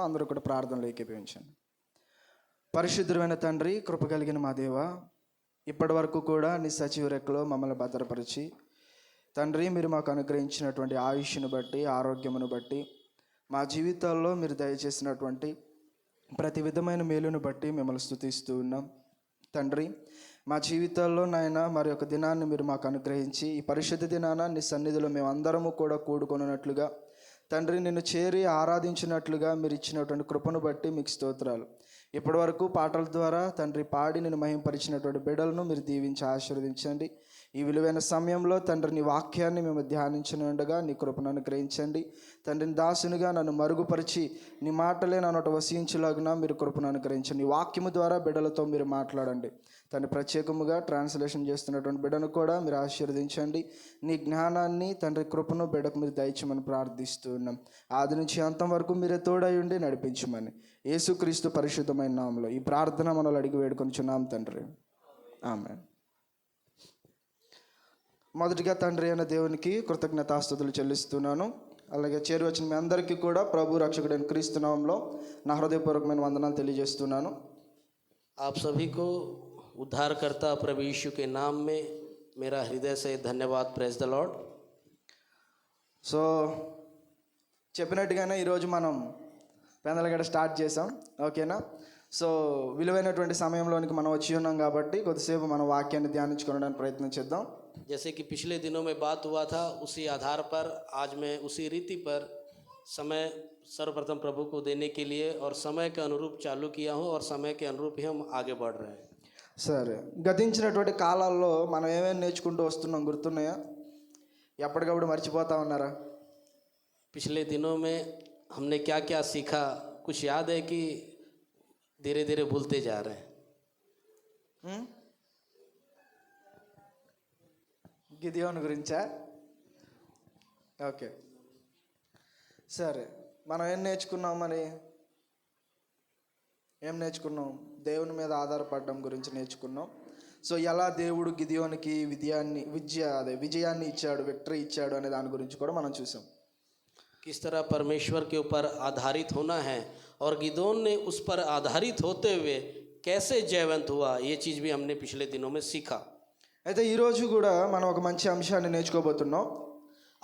అందరూ కూడా ప్రార్థనలో ఏకీభవించండి. పరిశుద్ధమైన తండ్రి, కృప కలిగిన మా దేవ, ఇప్పటి వరకు కూడా నీ సజీవ రెక్కలో మమ్మల్ని భద్రపరిచి తండ్రి, మీరు మాకు అనుగ్రహించినటువంటి ఆయుష్ను బట్టి, ఆరోగ్యమును బట్టి, మా జీవితాల్లో మీరు దయచేసినటువంటి ప్రతి విధమైన మేలును బట్టి మిమ్మల్ని స్తుతిస్తూ ఉన్నాం. తండ్రి, మా జీవితాల్లో నాయన మరి ఒక దినాన్ని మీరు మాకు అనుగ్రహించి ఈ పరిశుద్ధ దినాన నీ సన్నిధిలో మేమందరము కూడా కూడుకొనున్నట్లుగా తండ్రి, నిన్ను చేరి ఆరాధించినట్లుగా మీరు ఇచ్చినటువంటి కృపను బట్టి మీకు స్తోత్రాలు. ఇప్పటి వరకు పాటల ద్వారా తండ్రి పాడి నేను మహింపరిచినటువంటి బిడ్డలను మీరు దీవించి ఆశీర్వదించండి. ఈ విలువైన సమయంలో తండ్రి నీ వాక్యాన్ని మేము ధ్యానించనుండగా నీ కృపను అనుగ్రహించండి. తండ్రిని దాసునిగా నన్ను మరుగుపరిచి నీ మాటలే నన్ను వసించులాగున మీరు కృపను అనుగ్రహించండి. నీ వాక్యము ద్వారా బిడ్డలతో మీరు మాట్లాడండి. తండ్రి, ప్రత్యేకముగా ట్రాన్స్లేషన్ చేస్తున్నటువంటి బిడ్డను కూడా మీరు ఆశీర్వదించండి. నీ జ్ఞానాన్ని తండ్రి కృపను బిడ్డకు మీరు దయచేయమని ప్రార్థిస్తూ ఉన్నాం. ఆది నుంచి అంతం వరకు మీరే తోడై ఉండి నడిపించమని యేసుక్రీస్తు పరిశుద్ధమైన నామములో ఈ ప్రార్థన మనల్ని అడిగి వేడుకొనిచున్నాం తండ్రి, ఆమేన్. మొదటిగా తండ్రి అయిన దేవునికి కృతజ్ఞతాస్తుతులు చెల్లిస్తున్నాను. అలాగే చేరి వచ్చిన మీ అందరికీ కూడా ప్రభు రక్షకుడైన క్రీస్తు నామములో నా హృదయపూర్వకమైన వందనాలు తెలియజేస్తున్నాను. आप सभी को उद्धारकर्ता प्रभु यीशु के नाम में मेरा हृदय से धन्यवाद. Praise the Lord. సో చెప్పినట్టుగానే ఈరోజు మనం పెందలగడ స్టార్ట్ చేసాం. ఓకేనా? సో విలువైనటువంటి సమయంలోనికి మనం వచ్చి ఉన్నాం కాబట్టి కొద్దిసేపు మన వాక్యాన్ని ధ్యానించుకోవడానికి ప్రయత్నం చేద్దాం. जैसे कि पिछले दिनों में बात हुआ था, उसी आधार पर आज मैं उसी रीति पर समय सर्वप्रथम प्रभु को देने के लिए और समय के अनुरूप चालू किया हूँ और समय के अनुरूप ही हम आगे बढ़ रहे हैं. సరే, గతించినటువంటి కాలాల్లో మనం ఏమేమి నేర్చుకుంటూ వస్తున్నాం గుర్తున్నాయా? ఎప్పటికప్పుడు మర్చిపోతా ఉన్నారా? पिछले दिनों में हमने क्या क्या सीखा, कुछ याद है कि धीरे धीरे भूलते जा रहे हैं? గిదియోను గురించా? ఓకే, సరే. మనం ఏం నేర్చుకున్నాం? మరి ఏం నేర్చుకున్నాం? దేవుని మీద ఆధారపడడం గురించి నేర్చుకున్నాం. సో ఎలా దేవుడు గిదియోనికి విజయాన్ని ఇచ్చాడు, విక్టరీ ఇచ్చాడు అనే దాని గురించి కూడా మనం చూసాం. किस तरह परमेश्वर के ऊपर आधारित होना है और गिदोन ने उस पर आधारित होते हुए कैसे जयवंत हुआ, ये चीज़ भी हमने पिछले दिनों में सीखा. అయితే ఈరోజు కూడా మనం ఒక మంచి అంశాన్ని నేర్చుకోబోతున్నాం.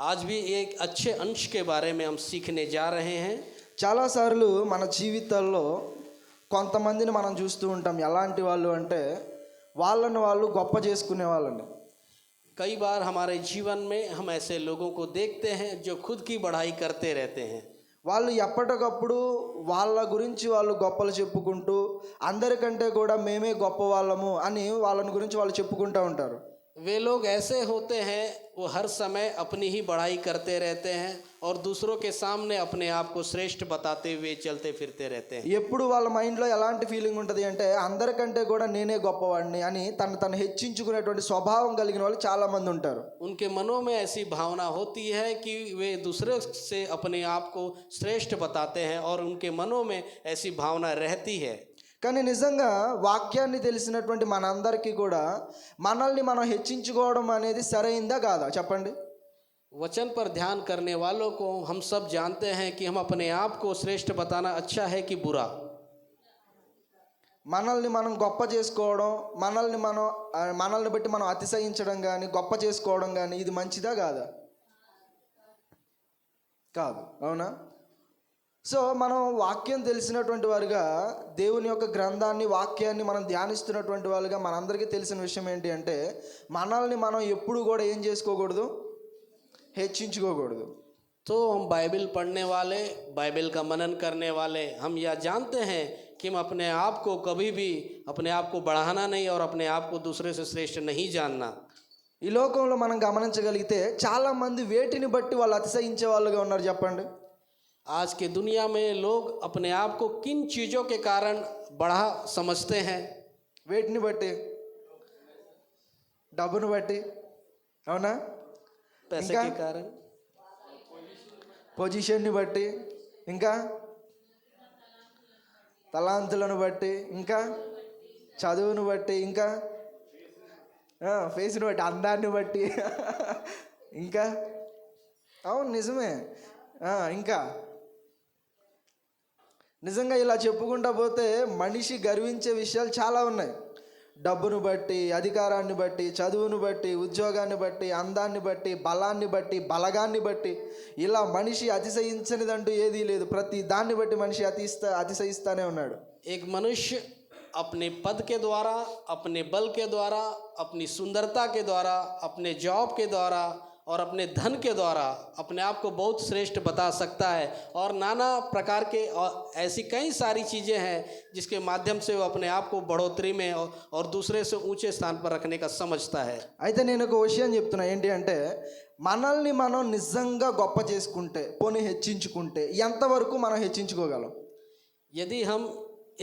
आज भी एक अच्छे अंश के बारे में हम सीखने जा रहे हैं. చాలాసార్లు మన జీవితాల్లో కొంతమందిని మనం చూస్తూ ఉంటాం. ఎలాంటి వాళ్ళు అంటే వాళ్ళని వాళ్ళు గొప్ప చేసుకునే వాళ్ళని. कई बार हमारे जीवन में हम ऐसे लोगों को देखते हैं जो खुद की बढ़ाई करते रहते हैं. వాళ్ళు ఎప్పటికప్పుడు వాళ్ళ గురించి వాళ్ళు గొప్పలు చెప్పుకుంటూ అందరికంటే కూడా మేమే గొప్ప వాళ్ళము అని వాళ్ళని గురించి వాళ్ళు చెప్పుకుంటూ ఉంటారు. वे लोग ऐसे होते हैं, वो हर समय अपनी ही बढ़ाई करते रहते हैं और दूसरों के सामने अपने आप को श्रेष्ठ बताते हुए चलते फिरते रहते हैं. ఎప్పుడు వాళ్ళ మైండ్లో ఎలాంటి ఫీలింగ్ ఉంటుంది అంటే అందరికంటే కూడా నేనే గొప్పవాడిని అని తను హెచ్చించుకునేటువంటి స్వభావం కలిగిన వాళ్ళు చాలామంది ఉంటారు. उनके मनों में ऐसी भावना होती है कि वे दूसरे से अपने आप को श्रेष्ठ बताते हैं और उनके मनों में ऐसी भावना रहती है. కానీ నిజంగా వాక్యాన్ని తెలిసినటువంటి మనందరికీ కూడా మనల్ని మనం హెచ్చించుకోవడం అనేది సరైందా కాదా చెప్పండి? वचन पर ध्यान करने वालों को हम सब जानते हैं कि हम अपने आप को श्रेष्ठ बताना अच्छा है कि बुरा. మనల్ని మనం గొప్ప చేసుకోవడం, మనల్ని బట్టి మనం అతిశయించడం కానీ గొప్ప చేసుకోవడం కానీ ఇది మంచిదా కాదా? కాదు, అవునా? సో మనం వాక్యం తెలిసినటువంటి వారుగా దేవుని యొక్క గ్రంథాన్ని, వాక్యాన్ని మనం ధ్యానిస్తున్నటువంటి వాళ్ళుగా మనందరికీ తెలిసిన విషయం ఏంటి అంటే మనల్ని మనం ఎప్పుడు కూడా ఏం చేసుకోకూడదు, హెచ్చించుకోకూడదు. तो हम बाइबल पढ़ने वाले, बाइबल का मनन करने वाले, हम यह जानते हैं कि हम अपने आप को कभी भी अपने आप को बढ़ाना नहीं और अपने आप को दूसरे से श्रेष्ठ नहीं जानना. ఈ లోకంలో మనం గమనించగలిగితే చాలామంది వేటిని బట్టి వాళ్ళు అతిశయించే వాళ్ళుగా ఉన్నారు చెప్పండి? आज के दुनिया में लोग अपने आप को किन चीज़ों के कारण बढ़ा समझते हैं? వేటిని బట్టి? డబ్బును బట్టి, అవునా? पैसे के कारण, పొజిషన్ని బట్టి, ఇంకా తలాంతులను బట్టి, ఇంకా చదువును బట్టి, ఇంకా ఫేస్ని బట్టి, అందాన్ని బట్టి, ఇంకా అవును నిజమే, ఇంకా నిజంగా ఇలా చెప్పుకుంటా పోతే మనిషి గర్వించే విషయాలు చాలా ఉన్నాయి. డబ్బును బట్టి, అధికారాన్ని బట్టి, చదువును బట్టి, ఉద్యోగాన్ని బట్టి, అందాన్ని బట్టి, బలాన్ని బట్టి, బలగాన్ని బట్టి, ఇలా మనిషి అతిశయించనిదంటూ ఏదీ లేదు. ప్రతి దాన్ని బట్టి మనిషి అతిశయిస్తానే ఉన్నాడు. एक मनुष्य अपने पद के द्वारा, अपने बल के द्वारा, अपनी सुंदरता के द्वारा, अपने जॉब के द्वारा और अपने धन के द्वारा अपने आप को बहुत श्रेष्ठ बता सकता है और नाना प्रकार के और ऐसी कई सारी चीज़ें हैं जिसके माध्यम से वो अपने आप को बढ़ोतरी में और दूसरे से ऊंचे स्थान पर रखने का समझता है. అయితే నేను ఒక విషయం చెప్తున్నా, ఏంటి అంటే మనల్ని మనం నిజంగా గొప్ప చేసుకుంటే, పోనీ హెచ్చించుకుంటే ఎంతవరకు మనం హెచ్చించుకోగలం? यदि हम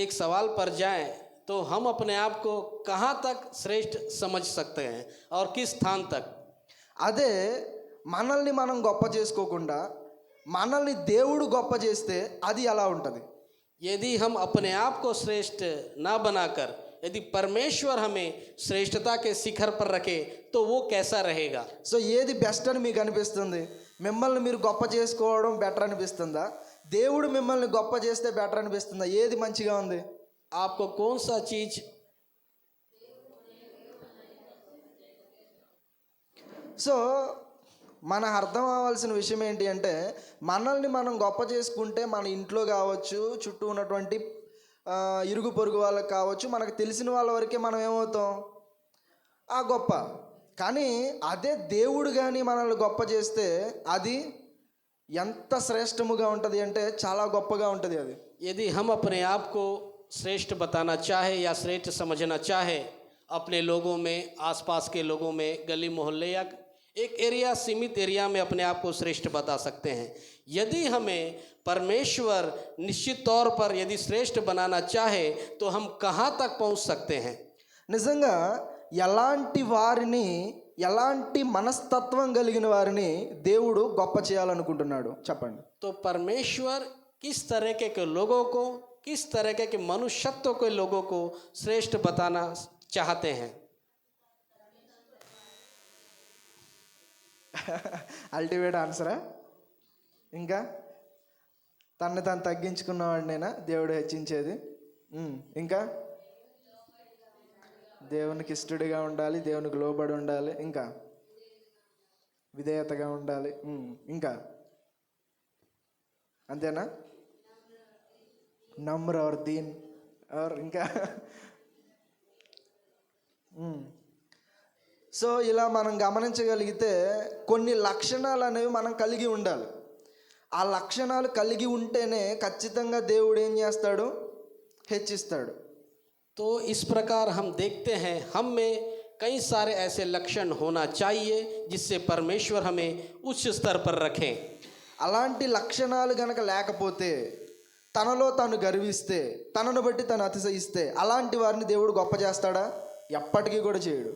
एक सवाल पर जाएं तो हम अपने आप को कहाँ तक श्रेष्ठ समझ सकते हैं और किस स्थान तक. అదే మనల్ని మనం గొప్ప చేసుకోకుండా మనల్ని దేవుడు గొప్ప చేస్తే అది ఎలా ఉంటుంది? यदि हम अपने आप को श्रेष्ठ ना बनाकर यदि परमेश्वर हमें श्रेष्ठता के शिखर पर रखे तो वो कैसा रहेगा. సో ఏది బెస్ట్ అని మీకు అనిపిస్తుంది? మిమ్మల్ని మీరు గొప్ప చేసుకోవడం బెటర్ అనిపిస్తుందా? దేవుడు మిమ్మల్ని గొప్ప చేస్తే బెటర్ అనిపిస్తుందా? ఏది మంచిగా ఉంది? आपको कौन सा चीज సో మనకు అర్థం అవ్వాల్సిన విషయం ఏంటి అంటే మనల్ని మనం గొప్ప చేసుకుంటే మన ఇంట్లో కావచ్చు, చుట్టూ ఉన్నటువంటి ఇరుగు పొరుగు వాళ్ళకి కావచ్చు, మనకు తెలిసిన వాళ్ళ వరకే మనం ఏమవుతాం? ఆ గొప్ప. కానీ అదే దేవుడు కానీ మనల్ని గొప్ప చేస్తే అది ఎంత శ్రేష్టముగా ఉంటుంది అంటే చాలా గొప్పగా ఉంటుంది అది. यदि हम अपने आप को श्रेष्ठ बताना चाहे या श्रेष्ठ समझना चाहे अपने लोगों में, आसपास के लोगों में, गली मोहल्ले या एक एरिया, सीमित एरिया में अपने आप को श्रेष्ठ बता सकते हैं. यदि हमें परमेश्वर निश्चित तौर पर यदि श्रेष्ठ बनाना चाहे तो हम कहाँ तक पहुँच सकते हैं. నిజంగా ఎలాంటి వారిని, ఎలాంటి మనస్తత్వం కలిగిన వారిని దేవుడు గొప్ప చేయాలనుకుంటున్నాడు చెప్పండి? तो परमेश्वर किस तरह के लोगों को, किस तरह के मनुष्यत्व के लोगों को श्रेष्ठ बताना चाहते हैं. అల్టిమేట్ ఆన్సరా? ఇంకా తనని తాను తగ్గించుకున్నవాడినైనా దేవుడు హెచ్చించేది. ఇంకా దేవునికి ఇష్టడిగా ఉండాలి, దేవునికి లోబడి ఉండాలి, ఇంకా విధేయతగా ఉండాలి, ఇంకా అంతేనా? నమ్ర और దీన్ और ఇంకా సో ఇలా మనం గమనించగలిగితే కొన్ని లక్షణాలు అనేవి మనం కలిగి ఉండాలి. ఆ లక్షణాలు కలిగి ఉంటేనే ఖచ్చితంగా దేవుడు ఏం చేస్తాడు? హెచ్చిస్తాడు. तो इस प्रकार हम देखते हैं हम में कई सारे ऐसे लक्षण होना चाहिए जिससे परमेश्वर हमें उच्च स्तर पर रखें. అలాంటి లక్షణాలు గనక లేకపోతే, తనలో తాను గర్విస్తే, తనను బట్టి తను అతిశయిస్తే అలాంటి వారిని దేవుడు గొప్ప చేస్తాడా? ఎప్పటికీ కూడా చేయడు.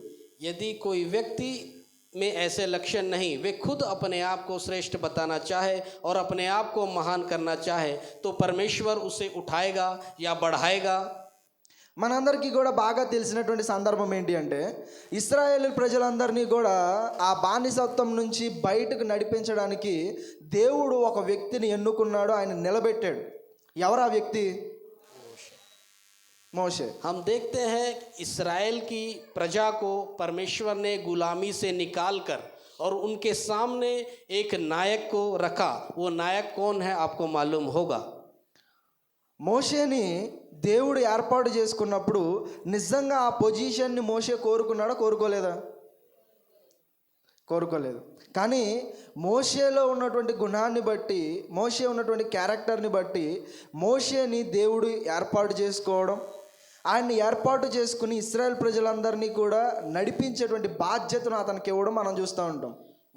यदि कोई व्यक्ति में ऐसे लक्षण नहीं, वे खुद अपने आप को श्रेष्ठ बताना चाहे और अपने आप को महान करना चाहे तो परमेश्वर उसे उठाएगा या बढ़ाएगा. మనందరికీ కూడా బాగా తెలిసినటువంటి సందర్భం ఏంటి అంటే ఇశ్రాయేలు ప్రజలందరినీ కూడా ఆ బానిసత్వం నుంచి బయటకు నడిపించడానికి దేవుడు ఒక వ్యక్తిని ఎన్నుకున్నాడు, ఆయన నిలబెట్టాడు. ఎవరు ఆ వ్యక్తి? మోషే. हम देखते हैं इस्राएल की प्रजा को परमेश्वर ने गुलामी से निकालकर और उनके सामने एक नायक को रखा. वो नायक कौन है आपको मालूम होगा. మోషేని దేవుడు ఏర్పాటు చేసుకున్నప్పుడు నిజంగా ఆ పొజిషన్ని మోషే కోరుకున్నాడా? కోరుకోలేదా? కోరుకోలేదు. కానీ మోషేలో ఉన్నటువంటి గుణాన్ని బట్టి, మోషే ఉన్నటువంటి క్యారెక్టర్ని బట్టి మోషేని దేవుడు ఏర్పాటు చేసుకోవడం, ఆయన్ని ఏర్పాటు చేసుకుని ఇశ్రాయేల్ ప్రజలందరినీ కూడా నడిపించేటువంటి బాధ్యతను అతనికి ఇవ్వడం మనం చూస్తూ ఉంటాం.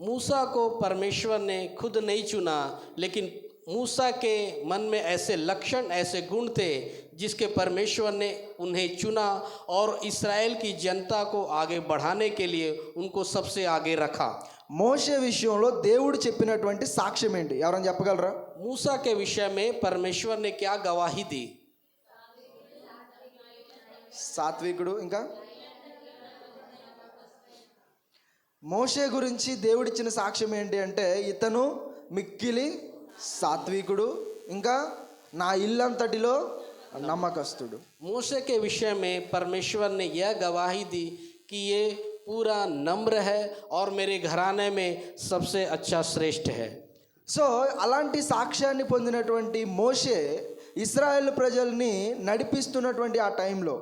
मूसा को परमेश्वर ने खुद नहीं चुना, लेकिन मूसा के मन में ऐसे लक्षण, ऐसे गुण थे जिसके परमेश्वर ने उन्हें चुना और इस्राएल की जनता को आगे बढ़ाने के लिए उनको सबसे आगे रखा. మోషే విషయంలో దేవుడు చెప్పినటువంటి సాక్ష్యం ఏంటి? ఎవరైనా చెప్పగలరా? मूसा के विषय में परमेश्वर ने क्या गवाही दी? సాత్వికుడు. ఇంకా మోషే గురించి దేవుడిచ్చిన సాక్ష్యం ఏంటి అంటే ఇతను మిక్కిలి సాత్వికుడు, ఇంకా నా ఇల్లంతటిలో నమ్మకస్తుడు. मूसे के विषय में परमेश्वर ने यह गवाही दी कि ये पूरा नम्र है और मेरे घराने में सबसे अच्छा श्रेष्ठ है. సో అలాంటి సాక్ష్యాన్ని పొందినటువంటి మోషే ఇశ్రాయేల్ ప్రజల్ని నడిపిస్తున్నటువంటి ఆ టైంలో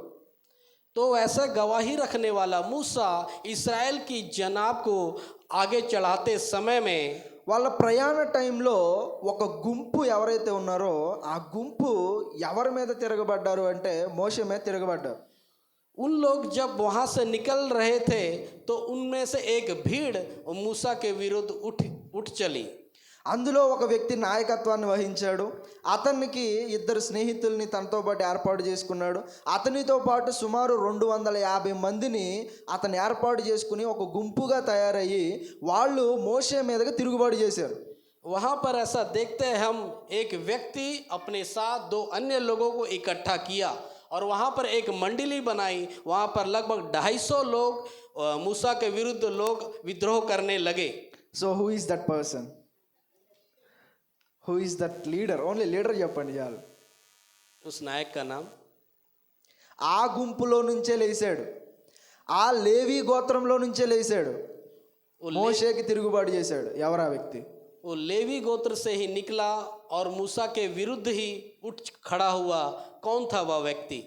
तो ऐसा गवाही रखने वाला मूसा इस्राएल की जनाब को आगे चढ़ाते समय में వాళ్ళ ప్రయాణ టైంలో ఒక గుంపు ఎవరైతే ఉన్నారో ఆ గుంపు ఎవరి మీద తిరగబడ్డారు అంటే మోషే మీద తిరగబడ్డారు. उन लोग जब वहाँ से निकल रहे थे तो उनमें से एक भीड़ मूसा के विरुद्ध उठ चली. అందులో ఒక వ్యక్తి నాయకత్వాన్ని వహించాడు. అతనికి ఇద్దరు స్నేహితుల్ని తనతో పాటు ఏర్పాటు చేసుకున్నాడు. అతనితో పాటు సుమారు 250 మందిని అతను ఏర్పాటు చేసుకుని ఒక గుంపుగా తయారయ్యి వాళ్ళు మోషే మీదగా తిరుగుబాటు చేశారు. वहाँ पर ऐसा देखते हैं हम, एक व्यक्ति अपने साथ 2 अन्य लोगों को इकट्ठा किया और वहाँ पर एक मंडली बनाई. वहाँ पर लगभग 250 लोग मूसा के विरुद्ध लोग विद्रोह करने लगे. So who is that person? Who is that leader? Only leader చెప్పండి చాలు. उस नायक का नाम, ఆ గుంపులో నుంచే లేచాడు, ఆ లేవి గోత్రంలో నుంచే లేచాడు, మోషేకి తిరుగుబాటు చేశాడు. ఎవరా వ్యక్తి? वो लेवी गोत्र से ही निकला और मूसा के विरुद्ध ही उठ खड़ा हुआ. कौन था वह व्यक्ति?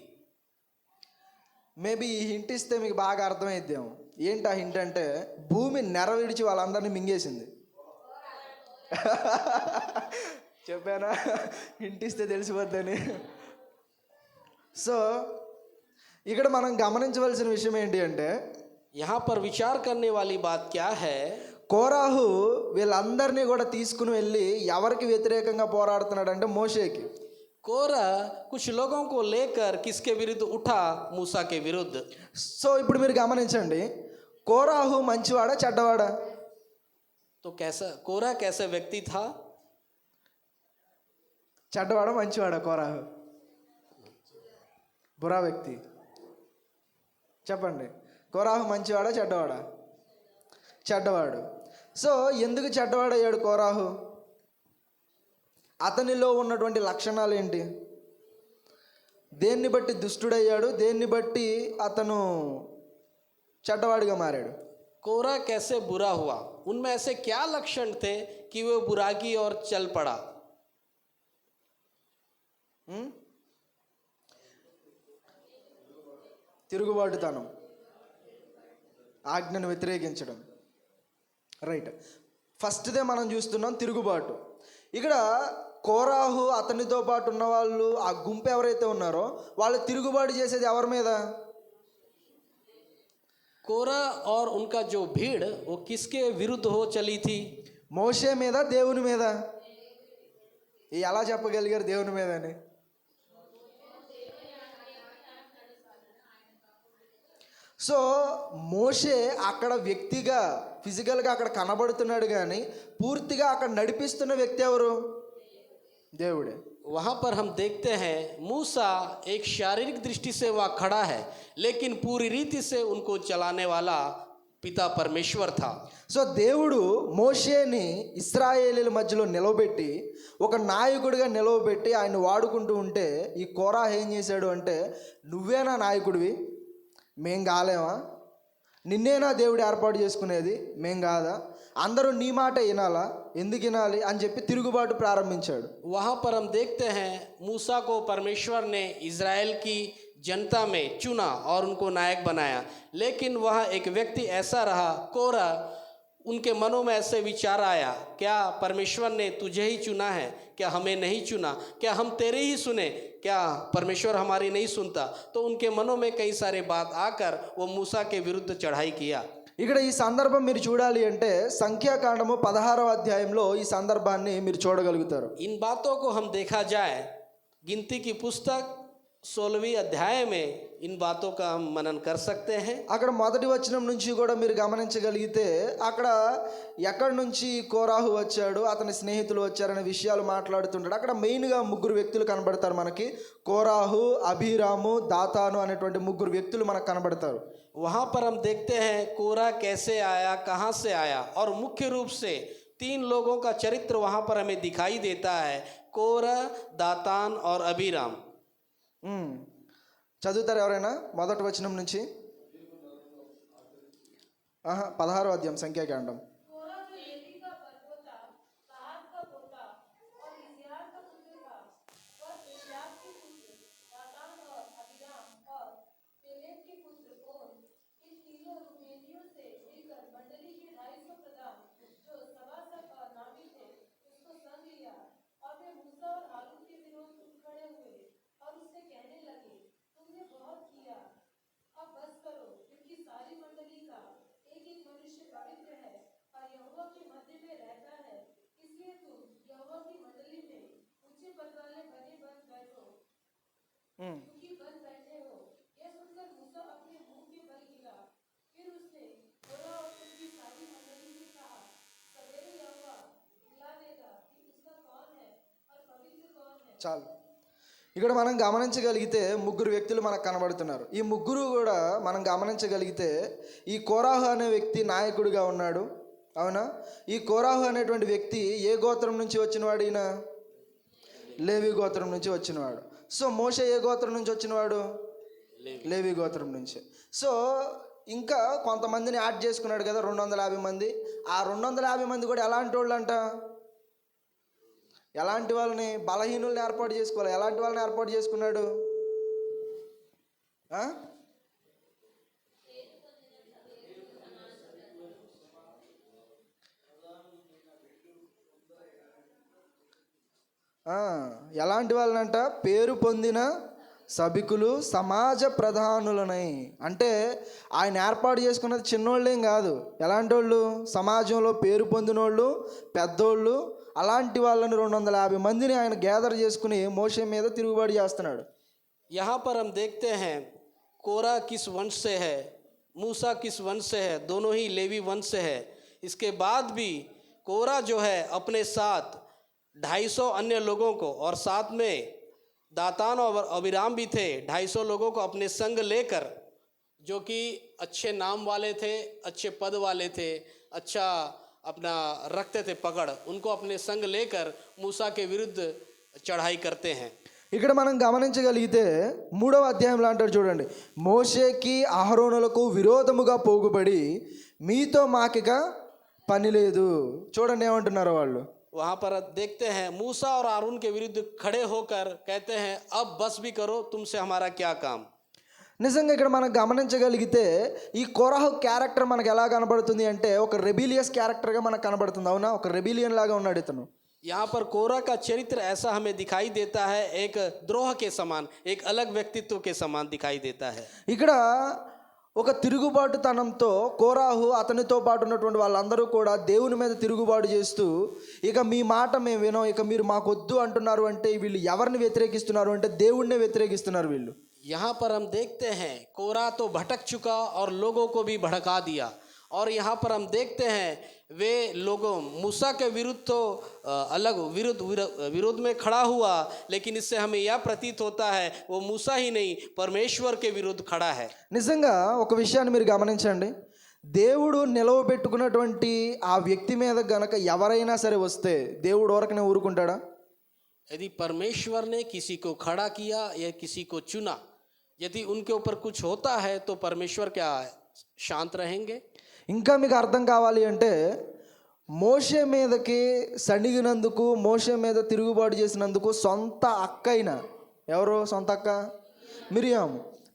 మేబీ ఈ హింట్ ఇస్తే మీకు బాగా అర్థమైద్దేమో. ఏంటి ఆ హింట్ అంటే భూమి నెర విడిచి వాళ్ళందరినీ మింగేసింది. చెప్పానా హింట్ ఇస్తే తెలిసిపోద్దని? సో ఇక్కడ మనం గమనించవలసిన విషయం ఏంటి అంటే यहाँ पर विचार करने वाली बात क्या है? కోరాహు వీళ్ళందరినీ కూడా తీసుకుని వెళ్ళి ఎవరికి వ్యతిరేకంగా పోరాడుతున్నాడు అంటే మోషేకి. कोरा कुछ लोगों को लेकर किसके विरुद्ध उठा? मूसा के विरुद्ध. సో ఇప్పుడు మీరు గమనించండి, కోరాహు మంచివాడా చెడ్డవాడా? तो कैसा कोरा कैसे व्यक्ति था? చెడ్డవాడా మంచివాడా కోరాహు? బురా వ్యక్తి. చెప్పండి, కోరాహు మంచివాడా చెడ్డవాడా? చెడ్డవాడు. సో ఎందుకు చెడ్డవాడయ్యాడు కోరాహు? అతనిలో ఉన్నటువంటి లక్షణాలు ఏంటి? దేన్ని బట్టి దుష్టుడయ్యాడు? దేన్ని బట్టి అతను చెడ్డవాడిగా మారాడు? कोरा कैसे बुरा हुआ? उनमें ऐसे क्या लक्षण थे कि वो बुराई और चल पड़ा? తిరుగుబాటుతనం, ఆజ్ఞను వ్యతిరేకించడం. రైట్, ఫస్ట్దే మనం చూస్తున్నాం తిరుగుబాటు. ఇక్కడ కోరాహు అతనితో పాటు ఉన్న వాళ్ళు, ఆ గుంపు ఎవరైతే ఉన్నారో వాళ్ళు తిరుగుబాటు చేసేది ఎవరి మీద? कोरा और उनका जो भीड़ वो किसके विरुद्ध हो चली थी? మోషే మీద, దేవుని మీద? ఎలా చెప్పగలిగారు దేవుని మీద అని? సో మోషే అక్కడ వ్యక్తిగా ఫిజికల్గా అక్కడ కనబడుతున్నాడు, కానీ పూర్తిగా అక్కడ నడిపిస్తున్న వ్యక్తి ఎవరు? దేవుడే. वहाँ पर हम देखते हैं मूसा एक शारीरिक दृष्टि से वहाँ खड़ा है, लेकिन पूरी रीति से उनको चलाने वाला पिता परमेश्वर था. సో దేవుడు మోషేని ఇశ్రాయేలీల మధ్యలో నిలవబెట్టి ఒక నాయకుడిగా నిలవబెట్టి ఆయన వాడుకుంటూ ఉంటే ఈ కోరాహు ఏం చేశాడు అంటే, నువ్వేనా నాయకుడివి, మేం కాలేమా? నిన్నేనా దేవుడు ఏర్పాటు చేసుకునేది, మేం కాదా? అందరూ నీ మాట వినాలా, ఎందుకు వినాలి అని చెప్పి తిరుగుబాటు ప్రారంభించాడు. वहाँ पर हम देखते हैं मूसा को परमेश्वर ने इज़राइल की जनता में चुना और उनको नायक बनाया, लेकिन वह एक व्यक्ति ऐसा रहा कोरा. उनके मनों में ऐसे विचार आया, क्या परमेश्वर ने तुझे ही चुना है, क्या हमें नहीं चुना, क्या हम तेरे ही सुने, क्या परमेश्वर हमारी नहीं सुनता? तो उनके मनों में कई सारे बात आकर वो मूसा के विरुद्ध चढ़ाई किया. ఇక్కడ ఈ సందర్భం మీరు చూడాలి అంటే సంఖ్యాకాండము 16వ అధ్యాయంలో ఈ సందర్భాన్ని మీరు చూడగలుగుతారు. इन बातों को हम देखा जाए, गिनती की पुस्तक 16वीं अध्याय में इन बातों का हम मनन कर सकते हैं. అక్కడ మొదటి వచనం నుంచి కూడా మీరు గమనించగలిగితే అక్కడ ఎక్కడి నుంచి కోరాహు వచ్చాడు, అతని స్నేహితులు వచ్చారనే విషయాలు మాట్లాడుతుంటాడు. అక్కడ మెయిన్గా 3 వ్యక్తులు కనబడతారు మనకి. కోరాహు, అభిరాము, దాతాను అనేటువంటి 3 వ్యక్తులు మనకు కనబడతారు. वहाँ पर हम देखते हैं कोरा कैसे आया, कहाँ से आया, और मुख्य रूप से 3 लोगों का चरित्र वहाँ पर हमें दिखाई देता है. कोरा, दातान और अबीराम। చదువుతారు ఎవరైనా మొదటి వచనం నుంచి? 16వ అధ్యాయం సంఖ్యాకాండం. చాలు. ఇక్కడ మనం గమనించగలిగితే ముగ్గురు వ్యక్తులు మనకు కనబడుతున్నారు. ఈ ముగ్గురు కూడా మనం గమనించగలిగితే ఈ కోరాహు అనే వ్యక్తి నాయకుడిగా ఉన్నాడు, అవునా? ఈ కోరాహు అనేటువంటి వ్యక్తి ఏ గోత్రం నుంచి వచ్చినవాడు? ఈయన లేవి గోత్రం నుంచి వచ్చినవాడు. సో మోషే ఏ గోత్రం నుంచి వచ్చినవాడు? లేవి గోత్రం నుంచి. సో ఇంకా కొంతమందిని యాడ్ చేసుకున్నాడు కదా, 250 మంది. ఆ 250 మంది కూడా ఎలాంటి వాళ్ళు అంట? ఎలాంటి వాళ్ళని? బలహీనుల్ని ఏర్పాటు చేసుకోవాలి. ఎలాంటి వాళ్ళని ఏర్పాటు చేసుకున్నాడు? ఎలాంటి వాళ్ళనంట? పేరు పొందిన సభికులు, సమాజ ప్రధానులనై. అంటే ఆయన ఏర్పాటు చేసుకున్నది చిన్నోళ్ళేం కాదు. ఎలాంటి వాళ్ళు? సమాజంలో పేరు పొందిన వాళ్ళు, పెద్దోళ్ళు. అలాంటి వాళ్ళని 250 మందిని ఆయన గ్యాదర్ చేసుకుని మోషే మీద తిరుగుబాటు చేస్తున్నాడు. यहाँ पर हम देखते हैं कोरा किस वंश से है, मूसा किस वंश से है, दोनों ही लेवी वंश से है। इसके बाद भी कोरा जो है अपने साथ 250 अन्य लोगों को, और साथ में दातान और अबीराम भी थे, 250 लोगों को अपने संग लेकर, जो कि अच्छे नाम वाले थे, अच्छे पद वाले थे, अच्छा अपना रखते थे पकड़, उनको अपने संग लेकर मूसा के विरुद्ध चढ़ाई करते हैं। ఇక్కడ మనం గమనించగలిగితే 3వ అధ్యాయంలో అంటారు చూడండి, మోషేకి అహరోనులకు విరోధముగా పోగుబడి మీతో మాకిక పని లేదు. చూడండి ఏమంటున్నారో వాళ్ళు. वहाँ पर देखते हैं मूसा और हारून के विरुद्ध खड़े होकर कहते हैं अब बस भी करो, तुमसे हमारा क्या काम। నిజంగా ఇక్కడ మనం గమనించగలిగితే ఈ కోరాహు క్యారెక్టర్ మనకు ఎలా కనబడుతుంది అంటే ఒక రెబిలియస్ క్యారెక్టర్గా మనకు కనబడుతుంది, అవునా? ఒక రెబిలియన్ లాగా ఉన్నాడు ఇతను. यहाँ पर कोरा का चरित्र ऐसा हमें दिखाई देता है, एक द्रोह के समान, एक अलग व्यक्तित्व के समान दिखाई देता है। ఇక్కడ ఒక తిరుగుబాటుతనంతో కోరాహు అతనితో పాటు ఉన్నటువంటి వాళ్ళందరూ కూడా దేవుని మీద తిరుగుబాటు చేస్తూ, ఇక మీ మాట మేము వినం, ఇక మీరు మాకు వద్దు అంటున్నారు. అంటే వీళ్ళు ఎవరిని వ్యతిరేకిస్తున్నారు అంటే దేవుణ్ణే వ్యతిరేకిస్తున్నారు వీళ్ళు. यहाँ पर हम देखते हैं कोरा तो भटक चुका और लोगों को भी भड़का दिया, और यहाँ पर हम देखते हैं वे लोगों मूसा के विरुद्ध तो अलग विरोध में खड़ा हुआ, लेकिन इससे हमें यह प्रतीत होता है वो मूसा ही नहीं परमेश्वर के विरुद्ध खड़ा है। నిజంగా ఒక విషయాన్ని మీరు గమనించండి, దేవుడు నిలవబెట్టుకున్నటువంటి ఆ వ్యక్తి మీద గనక ఎవరైనా సరే వస్తే దేవుడు ఊరకనే ఊరుకుంటాడా? यदि परमेश्वर ने किसी को खड़ा किया या किसी को चुना, यदि उनके ऊपर कुछ होता है तो परमेश्वर क्या शांत रहेंगे? ఇంకా మీకు అర్థం కావాలి అంటే మోషే మీదకి సణిగినందుకు, మోషే మీద తిరుగుబాటు చేసినందుకు సొంత అక్క అయిన, ఎవరు సొంత అక్క?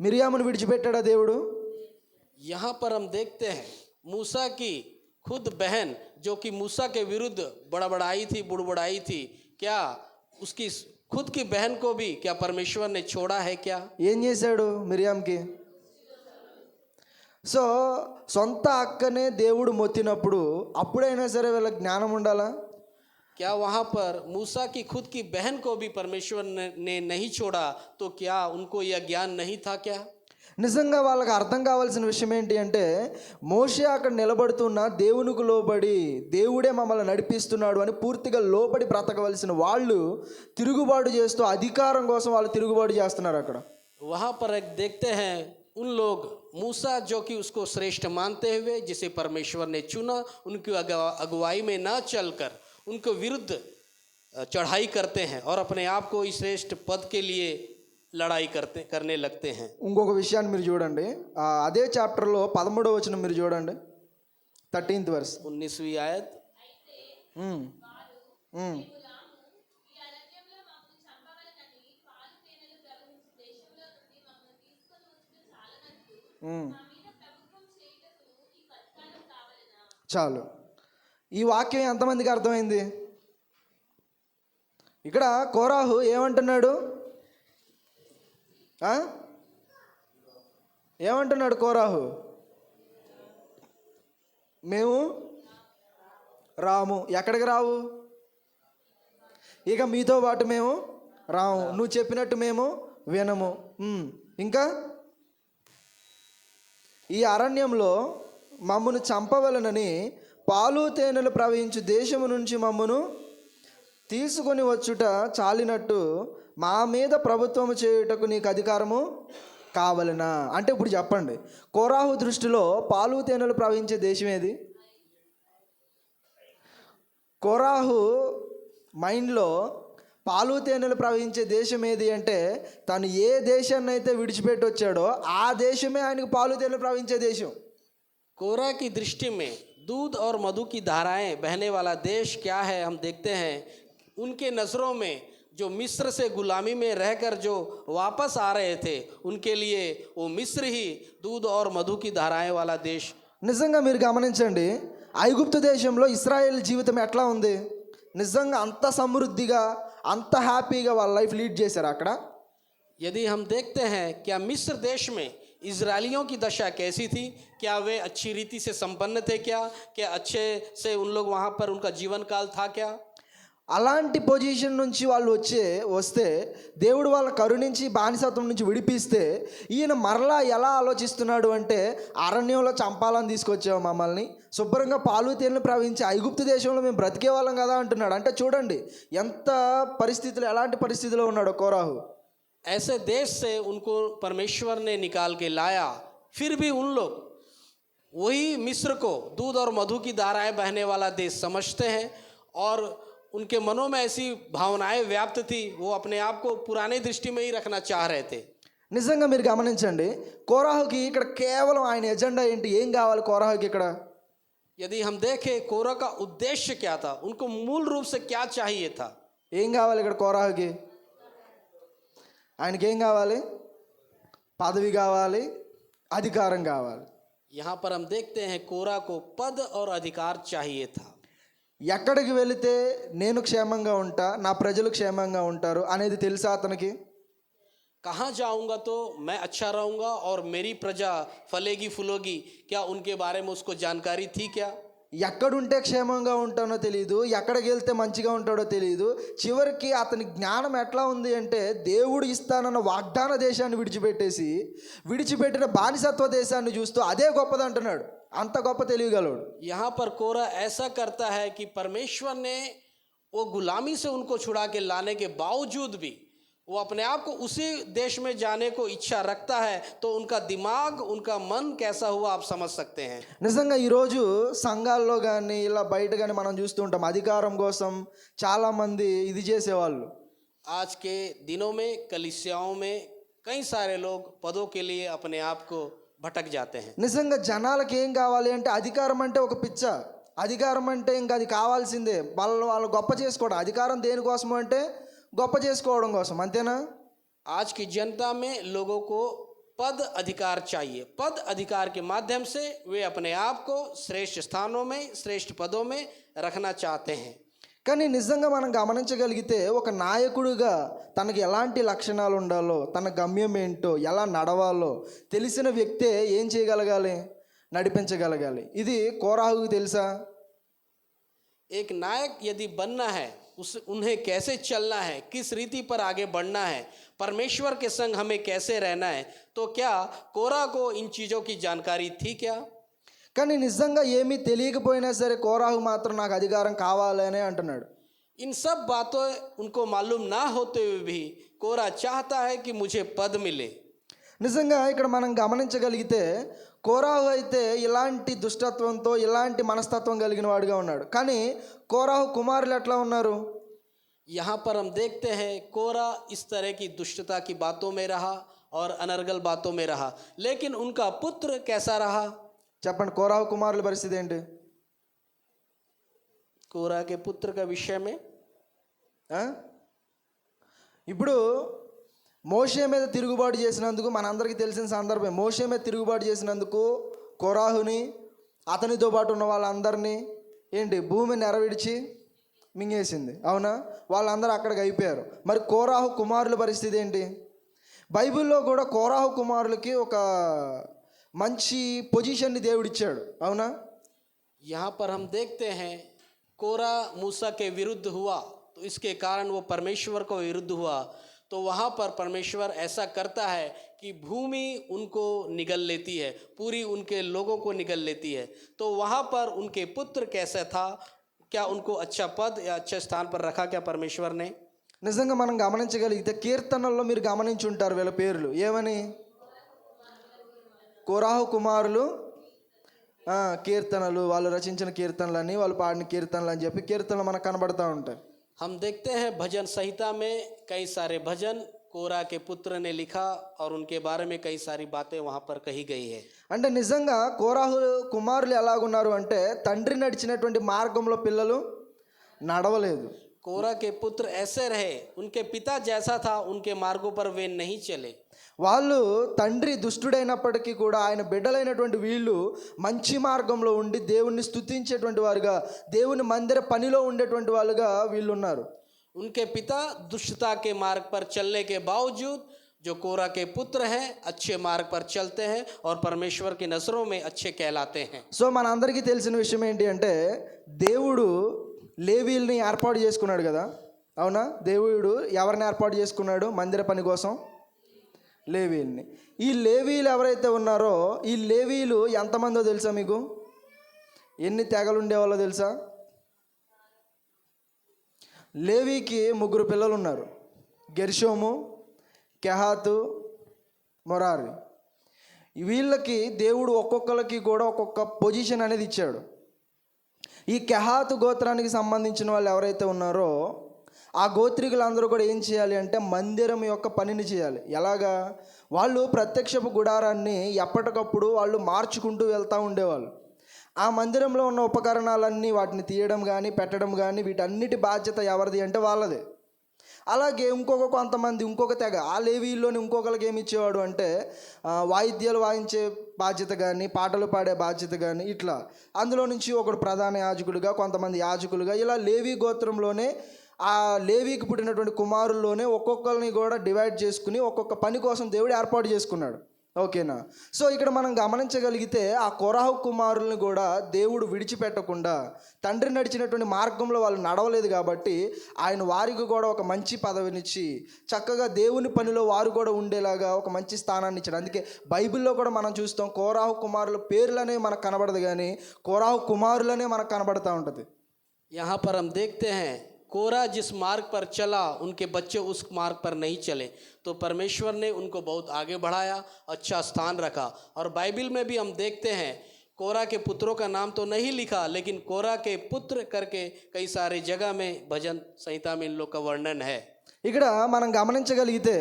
మిరియామును విడిచిపెట్టాడా దేవుడు? यहाँ पर हम देखते हैं मूसा की खुद बहन जो कि मूसा के विरुद्ध बुड़बड़ाई थी, क्या उसकी खुद की बहन को भी क्या परमेश्वर ने छोड़ा है क्या? ఏం చేశాడు మిరియాంకి? సో సొంత అక్కనే దేవుడు మొత్తినప్పుడు అప్పుడైనా సరే వీళ్ళ జ్ఞానం ఉండాలా? क्या वहाँ पर मूसा की खुद की बहन को भी परमेश्वर ने नहीं छोड़ा, तो क्या उनको यह ज्ञान नहीं था क्या? నిజంగా వాళ్ళకి అర్థం కావాల్సిన విషయం ఏంటి అంటే మోషే అక్కడ నిలబడుతున్న దేవునికి లోబడి దేవుడే మమ్మల్ని నడిపిస్తున్నాడు అని పూర్తిగా లోబడి బ్రతకవలసిన వాళ్ళు తిరుగుబాటు చేస్తూ అధికారం కోసం వాళ్ళు తిరుగుబాటు చేస్తున్నారు అక్కడ. वहाँ पर एक देखते हैं उन लोग मूसा जो कि उसको श्रेष्ठ मानते हुए, जिसे परमेश्वर ने चुना, उनकी अगुवाई में ना चलकर उनके विरुद्ध चढ़ाई करते हैं और अपने आप को इस श्रेष्ठ पद के लिए लड़ाई करने लगते हैं। ఇంకొక విషయాన్ని మీరు చూడండి, అదే చాప్టర్లో 13వ వచనం మీరు చూడండి, 13th వర్స్. 19वीं आयत। చాలు, ఈ వాక్యం ఎంతమందికి అర్థమైంది? ఇక్కడ కోరాహు ఏమంటున్నాడు? ఏమంటున్నాడు కోరాహు? మేము రాము. ఎక్కడికి రావు? ఇక మీతో పాటు మేము రాము, నువ్వు చెప్పినట్టు మేము వినము. ఇంకా ఈ అరణ్యంలో మమ్మను చంపవలనని పాలు తేనెలు ప్రవహించు దేశము నుంచి మమ్మను తీసుకొని వచ్చుట చాలినట్టు మా మీద ప్రభుత్వము చేయుటకు నీకు అధికారము కావలనా? అంటే ఇప్పుడు చెప్పండి, కోరాహు దృష్టిలో పాలు తేనెలు ప్రవహించే దేశం ఏది? కోరాహు మైండ్లో పాలు తేనెలు ప్రవహించే దేశం ఏది అంటే, తను ఏ దేశాన్ని అయితే విడిచిపెట్టి వచ్చాడో ఆ దేశమే ఆయనకు పాలు తేనెలు ప్రవహించే దేశం. कोरा की दृष्टि में दूध और मधु की धाराएं बहने वाला देश क्या है? हम देखते हैं उनके नज़रों में जो मिस्र से गुलामी में रहकर जो वापस आ रहे थे, उनके लिए वो मिस्र ही दूध और मधु की धाराएं वाला देश। నిజంగా మీరు గమనించండి, ఐగుప్తు దేశంలో ఇశ్రాయేల్ జీవితం ఎట్లా ఉంది? నిజంగా అంత సమృద్ధిగా, అంత హ్యాపీగా వాళ్ళ లైఫ్ లీడ్ చేశారు అక్కడ. यदि हम देखते हैं क्या मिस्र देश में इजरायलियों की दशा कैसी थी? क्या वे अच्छी रीति से संपन्न थे? क्या अच्छे से उन लोग वहाँ पर उनका जीवन काल था क्या? అలాంటి పొజిషన్ నుంచి వాళ్ళు వస్తే దేవుడు వాళ్ళ కరుణించి బానిసత్వం నుంచి విడిపిస్తే ఈయన మరలా ఎలా ఆలోచిస్తున్నాడు అంటే, అరణ్యంలో చంపాలని తీసుకొచ్చావు మమ్మల్ని, శుభ్రంగా పాలు తేనెలు ప్రవహించి ఐగుప్తు దేశంలో మేము బ్రతికే వాళ్ళం కదా అంటున్నాడు. అంటే చూడండి ఎంత పరిస్థితులు, ఎలాంటి పరిస్థితిలో ఉన్నాడో కోరాహు. ऐसे देश से उनको परमेश्वर ने निकाल के लाया, फिर भी उन लोग वही मिस्र को दूध और मधु की धाराएं बहने वाला देश समझते हैं और उनके मनों में ऐसी भावनाएं व्याप्त थी, वो अपने आप को पुराने दृष्टि में ही रखना चाह रहे थे। నిజంగా మీరు గమనించండి, కోరాహుకి ఇక్కడ కేవలం ఆయన ఎజెండా ఏంటి? ఏం కావాలి కోరాహుకి ఇక్కడ? यदि हम देखें कोरा का उद्देश्य क्या था, उनको मूल रूप से क्या चाहिए था? ఏం కావాలి ఇక్కడ కోరాహుకి? ఆయనకి ఏం కావాలి? పదవి కావాలి, అధికారం కావాలి. यहाँ पर हम देखते हैं कोरा को पद और अधिकार चाहिए था। ఎక్కడికి వెళితే నేను క్షేమంగా ఉంటా, నా ప్రజలు క్షేమంగా ఉంటారు అనేది తెలుసా అతనికి? कहाँ जाऊंगा तो मैं अच्छा रहूंगा और मेरी प्रजा फलेगी फूलोगी, क्या उनके बारे में उसको जानकारी थी क्या? ఎక్కడుంటే క్షేమంగా ఉంటానో తెలియదు, ఎక్కడికి వెళ్తే మంచిగా ఉంటాడో తెలియదు. చివరికి అతని జ్ఞానం ఎట్లా ఉంది అంటే, దేవుడు ఇస్తానన్న వాగ్దాన దేశాన్ని విడిచిపెట్టిన బానిసత్వ దేశాన్ని చూస్తూ అదే గొప్పది అంటున్నాడు. అంత గొప్ప తెలియగలడు. यहाँ पर कोरा ऐसा करता है कि परमेश्वर ने वो गुलामी से उनको छुड़ा के लाने के बावजूद भी वो अपने आप को उसी देश में जाने को इच्छा रखता है, तो उनका दिमाग, उनका मन कैसा हुआ आप समझ सकते हैं। నిజంగా ఈరోజు సంఘాల్లో కానీ ఇలా బయట కానీ మనం చూస్తూ ఉంటాం, అధికారం కోసం చాలామంది ఇది చేసేవాళ్ళు. आज के दिनों में कलीसियाओं में कई सारे लोग पदों के लिए अपने आप को भटक जाते हैं। నిజంగా జనాలకి ఏం కావాలి అంటే, అధికారం అంటే ఒక పిచ్చ. అధికారం అంటే ఇంకా అది కావాల్సిందే, వాళ్ళు గొప్ప చేసుకోవడం. అధికారం దేనికోసం అంటే గొప్ప చేసుకోవడం కోసం, అంతేనా? आज की जनता में लोगों को पद अधिकार चाहिए। पद अधिकार के माध्यम से वे अपने आप को श्रेष्ठ स्थानों में, श्रेष्ठ पदों में रखना चाहते हैं। కానీ నిజంగా మనం గమనించగలిగితే, ఒక నాయకుడిగా తనకి ఎలాంటి లక్షణాలు ఉండాలో, తన గమ్యం ఏంటో, ఎలా నడవాలో తెలిసిన వ్యక్తే ఏం చేయగలగాలి? నడిపించగలగాలి. ఇది కోరాహుకు తెలుసా? एक नायक यदि बनना है, उन्हें कैसे चलना है, किस रीति पर आगे बढ़ना है, परमेश्वर के संग हमें कैसे रहना है, तो क्या कोरा को इन चीज़ों की जानकारी थी क्या? కానీ నిజంగా ఏమీ తెలియకపోయినా సరే కోరాహు మాత్రం నాకు అధికారం కావాలనే అంటున్నాడు. इन सब बातों उनको मालूम ना होते हुए भी कोरा चाहता है कि मुझे पद मिले। నిజంగా ఇక్కడ మనం గమనించగలిగితే, కోరాహు అయితే ఇలాంటి దుష్టత్వంతో, ఇలాంటి మనస్తత్వం కలిగిన వాడిగా ఉన్నాడు. కానీ కోరాహు కుమారులు ఎట్లా ఉన్నారు? यहाँ पर हम देखते हैं कोरा इस तरह की दुष्टता की बातों में रहा और अनर्गल बातों में रहा, लेकिन उनका पुत्र कैसा रहा? చెప్పండి, కోరాహు కుమారుల పరిస్థితి ఏంటి? कोरा के पुत्र का विषय में ఆ? ఇప్పుడు మోషే మీద తిరుగుబాటు చేసినందుకు మనందరికీ తెలిసిన సందర్భం. మోషే మీద తిరుగుబాటు చేసినందుకు కోరాహుని అతనితో పాటు ఉన్న వాళ్ళందరినీ ఏంటి భూమి నెరవిడిచి మింగేసింది, అవునా? వాళ్ళందరూ అక్కడికి అయిపోయారు. మరి కోరాహు కుమారుల పరిస్థితి ఏంటి? బైబిల్లో కూడా కోరాహు కుమారులకి ఒక మంచి పొజిషన్ని దేవుడిచ్చాడు, అవునా? यहाँ पर हम देखते हैं कोरा मूसा के विरुद्ध हुआ, तो इसके कारण वो परमेश्वर को विरुद्ध हुआ, तो वहाँ पर परमेश्वर ऐसा करता है कि भूमि उनको निगल लेती है, पूरी उनके लोगों को निगल लेती है। तो वहाँ पर उनके पुत्र कैसा था? क्या उनको अच्छा पद या अच्छे स्थान पर रखा क्या परमेश्वर ने? నిజంగా మనం గమనించగలిగితే కీర్తనల్లో మీరు గమనించుంటారు వీళ్ళ పేర్లు ఏమని, కోరాహు కుమారులు కీర్తనలు, వాళ్ళు రచించిన కీర్తనలని, వాళ్ళు పాడిన కీర్తనలు అని చెప్పి కీర్తనలు మనకు కనబడతా ఉంటాయి. हम देखते हैं भजन संहिता में कई सारे भजन कोरा के पुत्र ने लिखा और उनके बारे में कई सारी बातें वहाँ पर कही गई है। అంటే నిజంగా కోరాహు కుమారులు ఎలాగున్నారు అంటే తండ్రి నడిచినటువంటి మార్గంలో పిల్లలు నడవలేదు. कोरा के पुत्र ऐसे रहे, उनके पिता जैसा था उनके मार्गों पर वे नहीं चले। వాళ్ళు తండ్రి దుష్టుడైనప్పటికీ కూడా ఆయన బిడ్డలైనటువంటి వీళ్ళు మంచి మార్గంలో ఉండి దేవుణ్ణి స్తుతించేటువంటి వారుగా, దేవుని మందిర పనిలో ఉండేటువంటి వాళ్ళుగా వీళ్ళు ఉన్నారు. उनके पिता दुष्टता के मार्ग पर चलने के बावजूद जो कोरा के पुत्र हैं अच्छे मार्ग पर चलते हैं और परमेश्वर की नजरों में अच्छे कहलाते हैं। సో మనందరికీ తెలిసిన విషయం ఏంటి అంటే దేవుడు లేవీల్ని ఏర్పాటు చేసుకున్నాడు కదా, అవునా? దేవుడు ఎవరిని ఏర్పాటు చేసుకున్నాడు మందిర పని కోసం? లేవీల్ని. ఈ లేవీలు ఎవరైతే ఉన్నారో ఈ లేవీలు ఎంతమందో తెలుసా మీకు? ఎన్ని తెగలు ఉండేవాళ్ళో తెలుసా? లేవీకి 3 పిల్లలు ఉన్నారు, గెర్షోము, కెహాతు, మొరారి. వీళ్ళకి దేవుడు ఒక్కొక్కరికి కూడా ఒక్కొక్క పొజిషన్ అనేది ఇచ్చాడు. ఈ కెహాతు గోత్రానికి సంబంధించిన వాళ్ళు ఎవరైతే ఉన్నారో ఆ గోత్రికులందరూ కూడా ఏం చేయాలి అంటే మందిరం యొక్క పనిని చేయాలి. ఎలాగా? వాళ్ళు ప్రత్యక్షపు గుడారాన్ని ఎప్పటికప్పుడు వాళ్ళు మార్చుకుంటూ వెళ్తూ ఉండేవాళ్ళు. ఆ మందిరంలో ఉన్న ఉపకరణాలన్నీ వాటిని తీయడం కానీ పెట్టడం కానీ వీటన్నిటి బాధ్యత ఎవరిది అంటే వాళ్ళదే. అలాగే కొంతమంది ఇంకొక తెగ ఆ లేవీల్లోని ఇంకొకరికి ఏమి ఇచ్చేవాడు అంటే వాయిద్యాలు వాయించే బాధ్యత కానీ పాటలు పాడే బాధ్యత కానీ ఇట్లా అందులో నుంచి ఒకడు ప్రధాన యాజకుడిగా, కొంతమంది యాజకులుగా, ఇలా లేవీ గోత్రంలోనే ఆ లేవీకి పుట్టినటువంటి కుమారుల్లోనే ఒక్కొక్కరిని కూడా డివైడ్ చేసుకుని ఒక్కొక్క పని కోసం దేవుడు ఏర్పాటు చేసుకున్నాడు. ఓకేనా? సో ఇక్కడ మనం గమనించగలిగితే ఆ కోరాహు కుమారుల్ని కూడా దేవుడు విడిచిపెట్టకుండా తండ్రి నడిచినటువంటి మార్గంలో వాళ్ళు నడవలేదు కాబట్టి ఆయన వారికి కూడా ఒక మంచి పదవినిచ్చి చక్కగా దేవుని పనిలో వారు కూడా ఉండేలాగా ఒక మంచి స్థానాన్ని ఇచ్చాడు. అందుకే బైబిల్లో కూడా మనం చూస్తాం కోరాహు కుమారుల పేర్లనే మనకు కనబడదు కానీ కోరాహు కుమారులనే మనకు కనబడతా ఉంటుంది. यहाँ पर हम देखते हैं कोरा जिस मार्ग पर चला उनके बच्चे उस मार्ग पर नहीं चले, तो परमेश्वर ने उनको बहुत आगे बढ़ाया, अच्छा स्थान रखा। और बाइबल में भी हम देखते हैं कोरा के पुत्रों का नाम तो नहीं लिखा, लेकिन कोरा के पुत्र करके कई सारे जगह में भजन संहिता में इन लोग का वर्णन है। ఇక్కడ మనం గమనించగలిగితే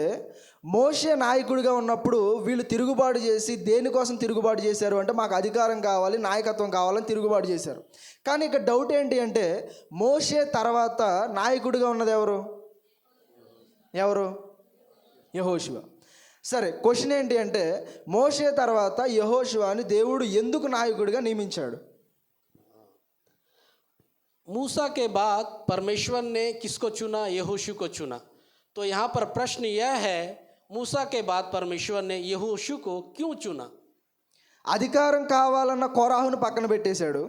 మోషే నాయకుడిగా ఉన్నప్పుడు వీళ్ళు తిరుగుబాటు చేసి దేనికోసం తిరుగుబాటు చేశారు అంటే మాకు అధికారం కావాలి, నాయకత్వం కావాలని తిరుగుబాటు చేశారు. కానీ ఇక్కడ డౌట్ ఏంటి అంటే మోషే తర్వాత నాయకుడిగా ఉన్నది ఎవరు? యెహోషువ. సరే, క్వశ్చన్ ఏంటి అంటే మోషే తర్వాత యెహోషువని దేవుడు ఎందుకు నాయకుడిగా నియమించాడు? मूसा के बाद परमेश्वर ने किसको चुना? यहोशू को चुना। तो यहाँ पर प्रश्न यह है मूसा के बाद परमेश्वर ने यहोशू को क्यों चुना? అధికారం కావాలన్న కోరాహును పక్కన పెట్టేశాడు,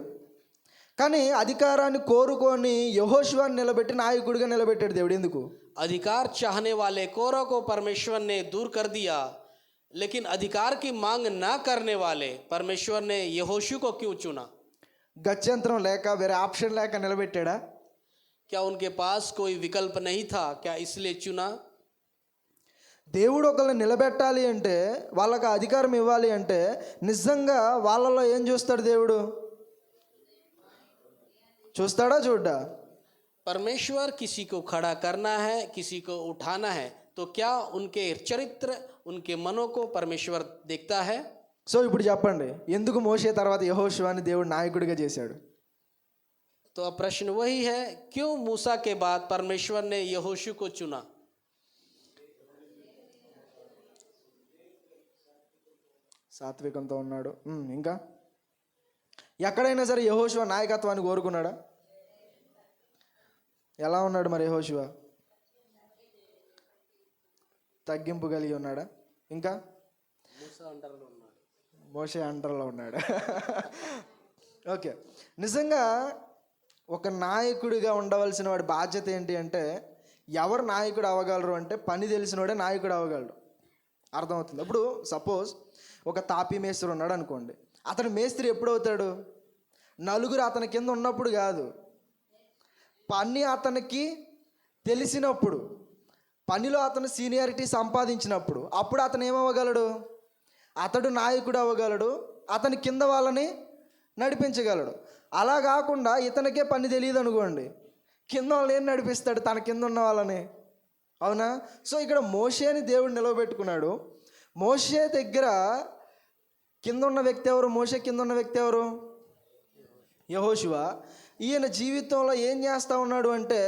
కానీ అధికారాన్ని కోరుకొని యెహోషువని నిలబెట్టి నాయకుడిగా నిలబెట్టాడు దేవుడు. ఎందుకు? अधिकार चाहने वाले कोरा को परमेश्वर ने दूर कर दिया, लेकिन अधिकार की मांग ना करने वाले परमेश्वर ने यहोशू को क्यों चुना? గత్యంతరం లేక వేరే ఆప్షన్ లేక నిలబెట్టాడా? क्या उनके पास कोई विकल्प नहीं था? क्या इसलिए चुना? దేవుడు ఒకళ్ళని నిలబెట్టాలి అంటే వాళ్ళకి అధికారం ఇవ్వాలి అంటే నిజంగా వాళ్ళలో ఏం చూస్తాడు దేవుడు? చూస్తాడా? చూడ్డా? परमेश्वर किसी को खड़ा करना है, किसी को उठाना है, तो क्या उनके चरित्र, उनके मनों को परमेश्वर देखता है? సో ఇప్పుడు చెప్పండి, ఎందుకు మోషే తర్వాత యెహోషువని దేవుడు నాయకుడిగా చేశాడు? तो अब प्रश्न वही है, क्यों मूसा के बाद परमेश्वर ने यहोशू को चुना? సాత్వికంతో ఉన్నాడు. ఇంకా ఎక్కడైనా సరే యెహోషువ నాయకత్వాన్ని కోరుకున్నాడా? ఎలా ఉన్నాడు మరి యెహోషువ? తగ్గింపు కలిగి ఉన్నాడా? ఇంకా మోషే అండర్లో ఉన్నాడు. ఓకే, నిజంగా ఒక నాయకుడిగా ఉండవలసిన వాడి బాధ్యత ఏంటి అంటే, ఎవరు నాయకుడు అవ్వగలరు అంటే పని తెలిసినోడే నాయకుడు అవ్వగలడు. అర్థమవుతుంది? ఇప్పుడు సపోజ్ ఒక తాపీ మేస్త్రి ఉన్నాడు అనుకోండి, అతను మేస్త్రి ఎప్పుడవుతాడు? నలుగురు అతని కింద ఉన్నప్పుడు కాదు, పని అతనికి తెలిసినప్పుడు, పనిలో అతను సీనియారిటీ సంపాదించినప్పుడు, అప్పుడు అతను ఏమవ్వగలడు? అతడు నాయకుడు అవ్వగలడు, అతని కింద వాళ్ళని నడిపించగలడు. అలా కాకుండా ఇతనికే పని తెలియదు అనుకోండి, కింద వాళ్ళని ఏం నడిపిస్తాడు? తన కింద ఉన్న వాళ్ళని. అవునా? సో ఇక్కడ మోషేని దేవుడు నిలవబెట్టుకున్నాడు. మోషే దగ్గర కింద ఉన్న వ్యక్తి ఎవరు? మోషే కింద ఉన్న వ్యక్తి ఎవరు? యెహోషువ. ఈయన జీవితంలో ఏం చేస్తూ ఉన్నాడు అంటే,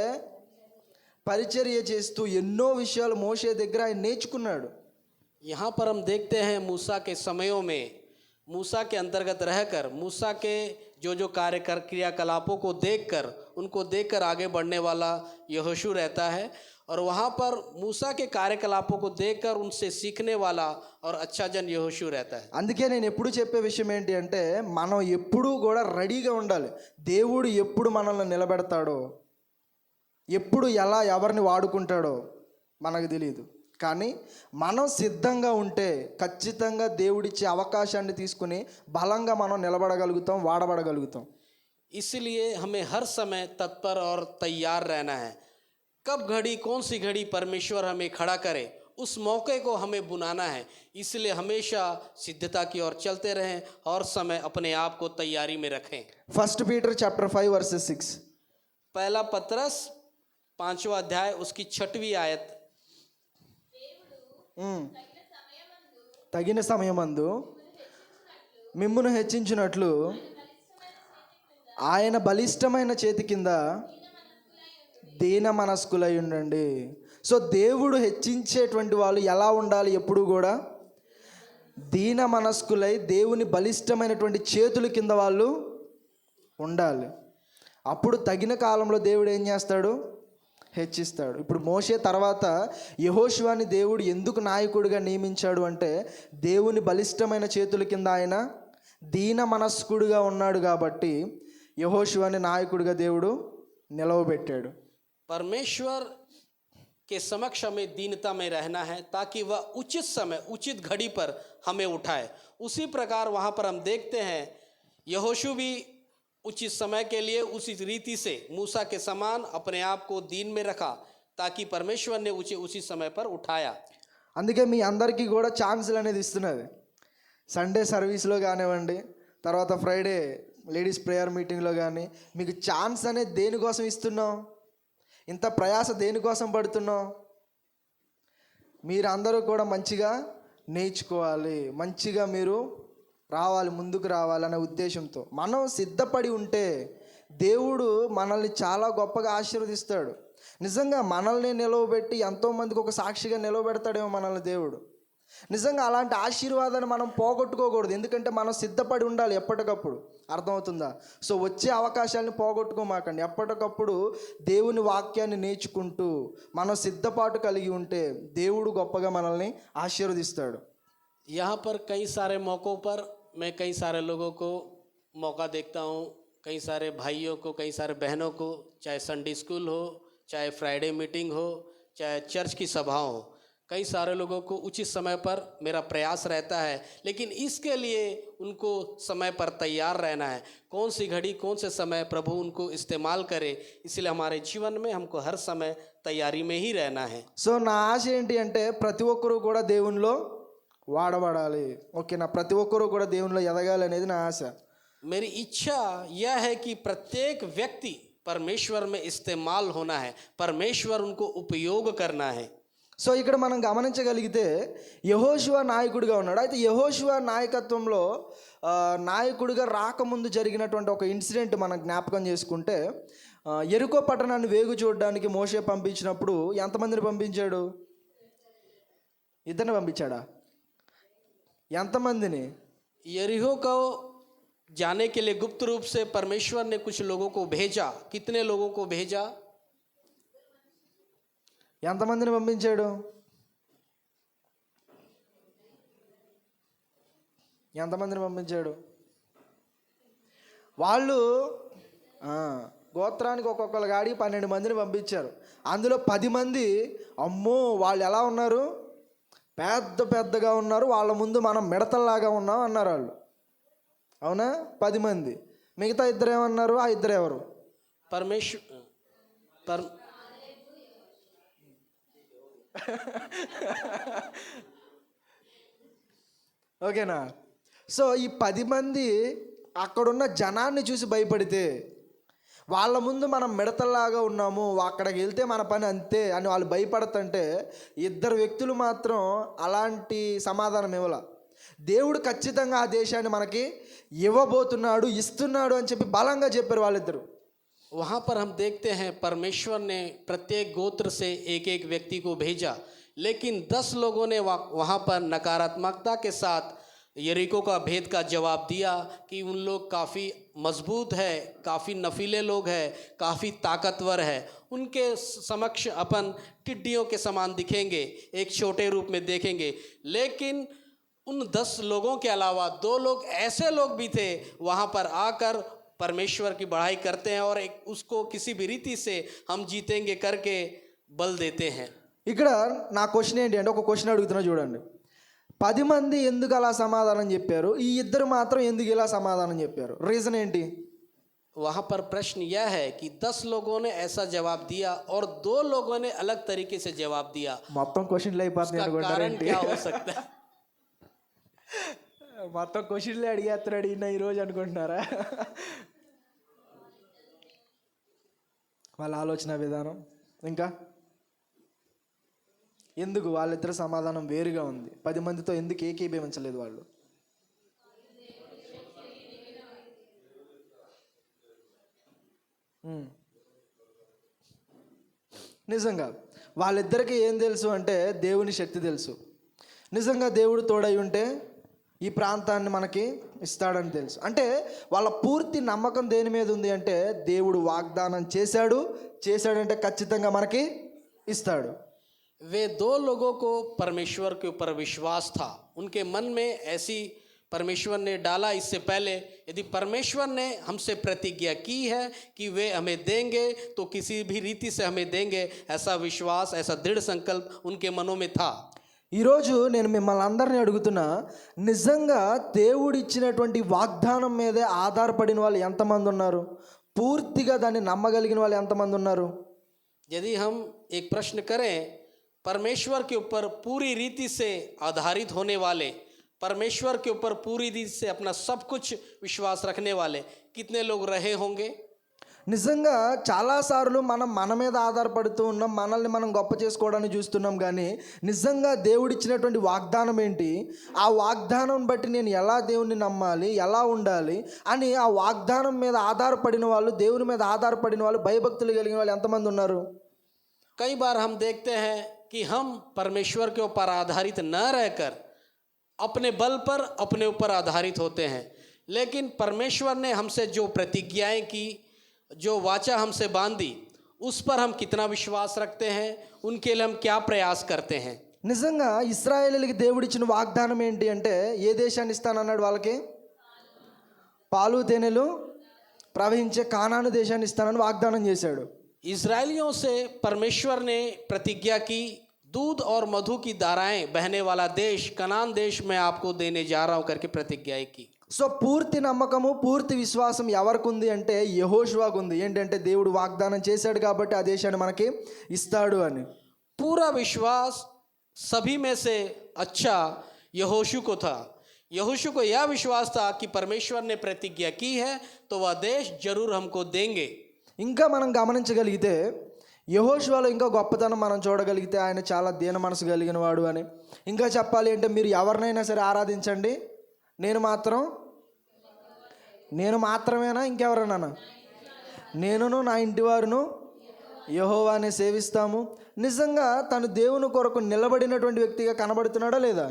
పరిచర్య చేస్తూ ఎన్నో విషయాలు మోషే దగ్గర ఆయన నేర్చుకున్నాడు. यहाँ पर हम देखते हैं मूसा के समयों में, मूसा के अंतर्गत रहकर, मूसा के जो जो क्रियाकलापों को देखकर, उनको देखकर आगे बढ़ने वाला यहोशू रहता है, और वहाँ पर मूसा के कार्यकलापों को देखकर उनसे सीखने वाला और अच्छा जन यहोशू रहता है. అందుకే నేను ఎప్పుడు చెప్పే విషయం ఏంటి అంటే, మనం ఎప్పుడూ కూడా రెడీగా ఉండాలి. దేవుడు ఎప్పుడు మనల్ని నిలబెడతాడో, ఎప్పుడు ఎలా ఎవరిని వాడుకుంటాడో మనకు తెలియదు. కానీ మనం సిద్ధంగా ఉంటే ఖచ్చితంగా దేవుడిచ్చే అవకాశాన్ని తీసుకుని బలంగా మనం నిలబడగలుగుతాం, వాడబడగలుగుతాం. इसलिए हमें हर समय तत्पर और तैयार रहना है. कब घड़ी, कौन सी घड़ी परमेश्वर हमें खड़ा करे, उस मौके को हमें बुनाना है. इसलिए हमेशा सिद्धता की ओर चलते रहें और समय अपने आप को तैयारी में रखें. 1 Peter chapter 5 verses 6. पहला पत्रस 5वां अध्याय उसकी 6वीं आयत. తగిన సమయమందు మిమ్మును హెచ్చించినట్లు ఆయన బలిష్టమైన చేతి కింద దీన మనస్కులై ఉండండి. సో దేవుడు హెచ్చించేటువంటి వాళ్ళు ఎలా ఉండాలి? ఎప్పుడు కూడా దీన మనస్కులై దేవుని బలిష్టమైనటువంటి చేతుల కింద వాళ్ళు ఉండాలి. అప్పుడు తగిన కాలంలో దేవుడు ఏం చేస్తాడు? హెచ్చిస్తాడు. ఇప్పుడు మోషే తర్వాత యెహోషువని దేవుడు ఎందుకు నాయకుడిగా నియమించాడు అంటే, దేవుని బలిష్టమైన చేతుల కింద ఆయన దీన మనస్కుడిగా ఉన్నాడు కాబట్టి యెహోషువని నాయకుడిగా దేవుడు నిలవబెట్టాడు. परमेश्वर के समक्ष हमें दीनता में रहना है ताकि वह उचित समय, उचित घड़ी पर हमें उठाए. उसी प्रकार वहाँ पर हम देखते हैं यहोशू भी उचित समय के लिए उसी रीति से मूसा के समान अपने आप को दीन में रखा ताकि परमेश्वर ने उसी समय पर उठाया. అందుకే మీ అందరికీ కూడా ఛాన్సులు అనేది ఇస్తున్నది. సండే సర్వీస్లో కానివ్వండి, తర్వాత ఫ్రైడే లేడీస్ ప్రేయర్ మీటింగ్లో కానీ మీకు ఛాన్స్ అనేది దేనికోసం ఇస్తున్నాం? ఇంత ప్రయాస దేనికోసం పడుతున్నాం? మీరందరూ కూడా మంచిగా నేర్చుకోవాలి, మంచిగా మీరు రావాలి, ముందుకు రావాలనే ఉద్దేశంతో మనం సిద్ధపడి ఉంటే దేవుడు మనల్ని చాలా గొప్పగా ఆశీర్వదిస్తాడు. నిజంగా మనల్ని నిలవబెట్టి ఎంతోమందికి ఒక సాక్షిగా నిలవబెడతాడేమో మనల్ని దేవుడు. నిజంగా అలాంటి ఆశీర్వాదాన్ని మనం పోగొట్టుకోకూడదు, ఎందుకంటే మనం సిద్ధపడి ఉండాలి ఎప్పటికప్పుడు. అర్థమవుతుందా? సో వచ్చే అవకాశాలను పోగొట్టుకోమాకండి. ఎప్పటికప్పుడు దేవుని వాక్యాన్ని నేర్చుకుంటూ మనం సిద్ధపాటు కలిగి ఉంటే దేవుడు గొప్పగా మనల్ని ఆశీర్వదిస్తాడు. यहाँ पर कई सारे मौक़ों पर मैं कई सारे लोगों को मौका देखता हूँ, कई सारे भाइयों को, कई सारे बहनों को, चाहे संडे स्कूल हो, चाहे फ्राइडे मीटिंग हो, चाहे चर्च की सभा हो, कई सारे लोगों को उचित समय पर मेरा प्रयास रहता है. लेकिन इसके लिए उनको समय पर तैयार रहना है. कौन सी घड़ी, कौन से समय प्रभु उनको इस्तेमाल करे, इसलिए हमारे जीवन में हमको हर समय तैयारी में ही रहना है. సో నా ఆశ ఏంటి అంటే ప్రతి ఒక్కరూ కూడా దేవునిలో వాడబడాలి. ఓకేనా? ప్రతి ఒక్కరూ కూడా దేవునిలో ఎదగాలి అనేది నా ఆశ. मेरी इच्छा यह है कि प्रत्येक व्यक्ति परमेश्वर में इस्तेमाल होना है, परमेश्वर उनको उपयोग करना है। సో ఇక్కడ మనం గమనించగలిగితే యెహోషువ నాయకుడిగా ఉన్నాడు. అయితే యెహోషువ నాయకత్వంలో నాయకుడిగా రాకముందు జరిగినటువంటి ఒక ఇన్సిడెంట్ మనం జ్ఞాపకం చేసుకుంటే, యెరికో పట్టణాన్ని వేగు చూడడానికి మోషే పంపించినప్పుడు ఎంతమందిని పంపించాడు? ఇద్దరిని పంపించాడా? ఎంతమందిని? यरीहो को जाने के लिए गुप्त रूप से परमेश्वर ने कुछ लोगों को भेजा। कितने लोगों को भेजा? ఎంతమందిని పంపించాడు? ఎంతమందిని పంపించాడు? వాళ్ళు గోత్రానికి ఒక్కొక్కరు గాడి 12 మందిని పంపించారు. అందులో 10 మంది అమ్మో వాళ్ళు ఎలా ఉన్నారు, పెద్ద పెద్దగా ఉన్నారు, వాళ్ళ ముందు మనం మిడతల్లాగా ఉన్నాం అన్నారు వాళ్ళు. అవునా? 10 మంది. మిగతా ఇద్దరు ఏమన్నారు? ఆ ఇద్దరు ఎవరు? ఓకేనా? సో ఈ 10 మంది అక్కడున్న జనాన్ని చూసి భయపడితే, వాళ్ళ ముందు మనం మిడతల్లాగా ఉన్నాము, అక్కడికి వెళ్తే మన పని అంతే అని వాళ్ళు భయపడుతుంటే, ఇద్దరు వ్యక్తులు మాత్రం అలాంటి సమాధానం ఇవ్వాల. దేవుడు ఖచ్చితంగా ఆ దేశాన్ని మనకి ఇవ్వబోతున్నాడు, ఇస్తున్నాడు అని చెప్పి బలంగా చెప్పారు వాళ్ళిద్దరు. वहाँ पर हम देखते हैं परमेश्वर ने प्रत्येक गोत्र से एक एक व्यक्ति को भेजा, लेकिन 10 लोगों ने वहाँ पर नकारात्मकता के साथ यरीको का भेद का जवाब दिया कि उन लोग काफ़ी मजबूत है, काफ़ी नफीले लोग हैं, काफ़ी ताकतवर है, उनके समक्ष अपन टिड्डियों के समान दिखेंगे, एक छोटे रूप में देखेंगे। लेकिन उन 10 लोगों के अलावा 2 लोग ऐसे लोग भी थे वहाँ पर आकर परमेश्वर की बढ़ाई करते हैं और एक उसको किसी भी रीति से हम जीतेंगे करके बल देते हैं। ఇక్కడ నా క్వశ్చన్ ఏంటి అంటే, ఒక క్వశ్చన్ అడుగుతున్నా చూడండి. 10 మంది ఎందుకు అలా సమాధానం చెప్పారు, ఈ ఇద్దరు మాత్రం ఎందుకు ఇలా సమాధానం చెప్పారు? రీజన్ ఏంటి? वहाँ पर प्रश्न यह है कि 10 लोगों ने ऐसा जवाब दिया और 2 लोगों ने अलग तरीके से जवाब दिया। మొత్తం క్వశ్చన్లు అయిపోతున్నాయి इसका कारण అనుకుంటారేంటి? क्या हो सकता है? మొత్తం క్వశ్చన్లే అడిగేస్తున్నాడు ఈయన ఈరోజు అనుకుంటున్నారా? వాళ్ళ ఆలోచన విధానం ఇంకా ఎందుకు వాళ్ళిద్దరు సమాధానం వేరుగా ఉంది? 10 మందితో ఎందుకు ఏకీభవించలేదు వాళ్ళు? నిజంగా వాళ్ళిద్దరికీ ఏం తెలుసు అంటే దేవుని శక్తి తెలుసు. నిజంగా దేవుడు తోడై ఉంటే ఈ ప్రాంతాన్ని మనకి ఇస్తాడని తెలుసు. అంటే వాళ్ళ పూర్తి నమ్మకం దేని మీద ఉంది అంటే, దేవుడు వాగ్దానం చేశాడంటే ఖచ్చితంగా మనకి ఇస్తాడు. वे 2 लोगों को परमेश्वर के ऊपर विश्वास था, उनके मन में ऐसी परमेश्वर ने डाला। इससे पहले यदि परमेश्वर ने हमसे प्रतिज्ञा की है कि वे हमें देंगे तो किसी भी रीति से हमें देंगे, ऐसा विश्वास, ऐसा दृढ़ संकल्प उनके मनों में था। ఈరోజు నేను మిమ్మల్ని అందరినీ అడుగుతున్నా, నిజంగా దేవుడిచ్చినటువంటి వాగ్దానం మీదే ఆధారపడిన వాళ్ళు ఎంతమంది ఉన్నారు? పూర్తిగా దాన్ని నమ్మగలిగిన వాళ్ళు ఎంతమంది ఉన్నారు? यदि हम एक प्रश्न करें, परमेश्वर के ऊपर पूरी रीति से आधारित होने वाले, परमेश्वर के ऊपर पूरी रीति से अपना सब कुछ विश्वास रखने वाले कितने लोग रहे होंगे? నిజంగా చాలాసార్లు మన మీద ఆధారపడుతూ ఉన్నాం, మనల్ని మనం గొప్ప చేసుకోవడానికి చూస్తున్నాం. కానీ నిజంగా దేవుడిచ్చినటువంటి వాగ్దానం ఏంటి, ఆ వాగ్దానం బట్టి నేను ఎలా దేవుణ్ణి నమ్మాలి, ఎలా ఉండాలి అని ఆ వాగ్దానం మీద ఆధారపడిన వాళ్ళు, దేవుని మీద ఆధారపడిన వాళ్ళు, భయభక్తులు కలిగిన వాళ్ళు ఎంతమంది ఉన్నారు? कई बार हम देखते हैं कि हम परमेश्वर के ऊपर आधारित न रहकर अपने बल पर अपने ऊपर आधारित होते हैं, लेकिन परमेश्वर ने हमसे जो प्रतिज्ञाएं की, जो वाचा हमसे बांधी, उस पर हम कितना विश्वास रखते हैं, उनके लिए हम क्या प्रयास करते हैं। నిజంగా ఇశ్రాయేలీయులకి దేవుడిచ్చిన వాగ్దానం ఏంటి అంటే, ఏ దేశాన్ని ఇస్తానన్నాడు వాళ్ళకి? పాలు తేనెలు ప్రవహించే కానాను దేశాన్ని ఇస్తానని వాగ్దానం చేశాడు. इजरायलियों से परमेश्वर ने प्रतिज्ञा की, दूध और मधु की धाराएं बहने वाला देश, कनान देश मैं आपको देने जा रहा हूं करके प्रतिज्ञा की। సో పూర్తి నమ్మకము, పూర్తి విశ్వాసం ఎవరికి ఉంది అంటే యెహోషువకు ఉంది. ఏంటంటే దేవుడు వాగ్దానం చేశాడు కాబట్టి ఆ దేశాన్ని మనకి ఇస్తాడు అని. पूरा विश्वास सभी में से अच्छा यहोशू को था। यहोशू को यह विश्वास था कि परमेश्वर ने प्रतिज्ञा की है तो वह देश जरूर हमको देंगे। ఇంకా మనం గమనించగలిగితే యెహోషువలో ఇంకా గొప్పతనం మనం చూడగలిగితే ఆయన చాలా దీన మనసు కలిగిన వాడు అని. ఇంకా చెప్పాలి అంటే మీరు ఎవరినైనా సరే ఆరాధించండి, నేను మాత్రమేనా ఇంకెవరన్నా, నేనును నా ఇంటి వారును యెహోవానే సేవిస్తాము. నిజంగా తను దేవుని కొరకు నిలబడినటువంటి వ్యక్తిగా కనబడుతున్నాడా లేదా?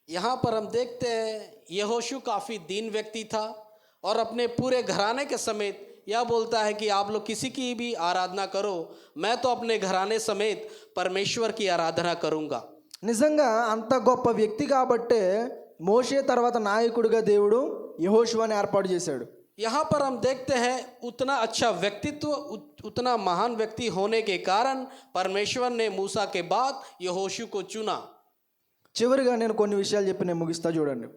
यहाँ पर हम देखते हैं यहोशू काफ़ी दीन व्यक्ति था और अपने पूरे घराने के समेत यह बोलता है कि आप लोग किसी की भी आराधना करो, मैं तो अपने घराने समेत परमेश्वर की आराधना करूँगा। నిజంగా అంత గొప్ప వ్యక్తి కాబట్టే మోషే తర్వాత నాయకుడిగా దేవుడు యెహోషువని ఏర్పాటు చేశాడు. यहाँ पर हम देखते हैं उतना अच्छा व्यक्तित्व, उतना महान व्यक्ति होने के कारण परमेश्वर ने मूसा के बाद यहोशू को चुना। చివరిగా నేను కొన్ని విషయాలు చెప్పి నేను ముగిస్తా. చూడండి,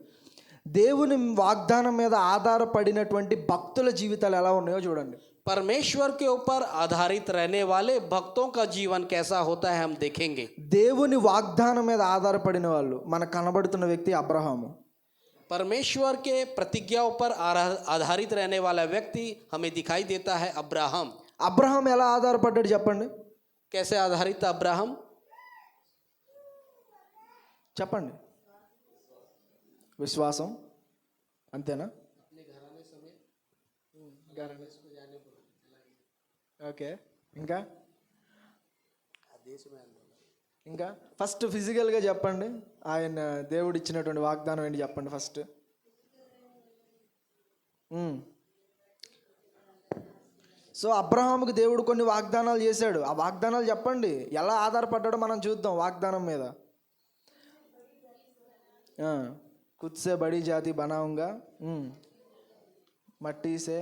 దేవుని వాగ్దానం మీద ఆధారపడినటువంటి భక్తుల జీవితాలు ఎలా ఉన్నాయో చూడండి. परमेश्वर के ऊपर आधारित रहने वाले भक्तों का जीवन कैसा होता है हम देखेंगे। దేవుని వాగ్దానం మీద ఆధారపడిన వాళ్ళు మనకు కనబడుతున్న వ్యక్తి అబ్రహాము. परमेश्वर के प्रतिज्ञाओं पर आधारित रहने वाला व्यक्ति हमें दिखाई देता है अब्राहम। అబ్రహాం ఎలా ఆధారపడ్డాడు చెప్పండి? कैसे आधारित था अब्राहम? చెప్పండి. విశ్వాసం, అంతేనా? ఓకే, ఇంకా ఫస్ట్ ఫిజికల్గా చెప్పండి. ఆయన దేవుడు ఇచ్చినటువంటి వాగ్దానం ఏంటి చెప్పండి ఫస్ట్. సో అబ్రహాముకి దేవుడు కొన్ని వాగ్దానాలు చేశాడు. ఆ వాగ్దానాలు చెప్పండి, ఎలా ఆధారపడ్డాడో మనం చూద్దాం వాగ్దానం మీద. కుత్సే బడి జాతి బనావుంగా, మట్టీసే.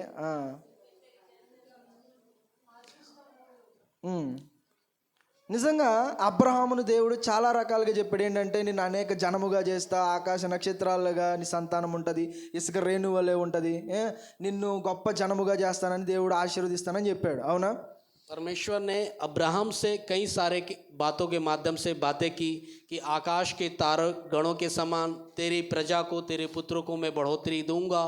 నిజంగా అబ్రహామును దేవుడు చాలా రకాలుగా చెప్పాడు. ఏంటంటే నేను అనేక జనముగా చేస్తా, ఆకాశ నక్షత్రాలుగా నీ సంతానం ఉంటుంది, ఇసుక రేణు వలె ఉంటుంది, నిన్ను గొప్ప జనముగా చేస్తానని దేవుడు ఆశీర్వదిస్తానని చెప్పాడు. అవునా? परमेश्वर ने अब्राहम से कई सारे बातों के माध्यम से बातें की कि आकाश के तारे गणों के समान तेरी प्रजा को, तेरे पुत्रों को मैं बढ़ोतरी दूंगा,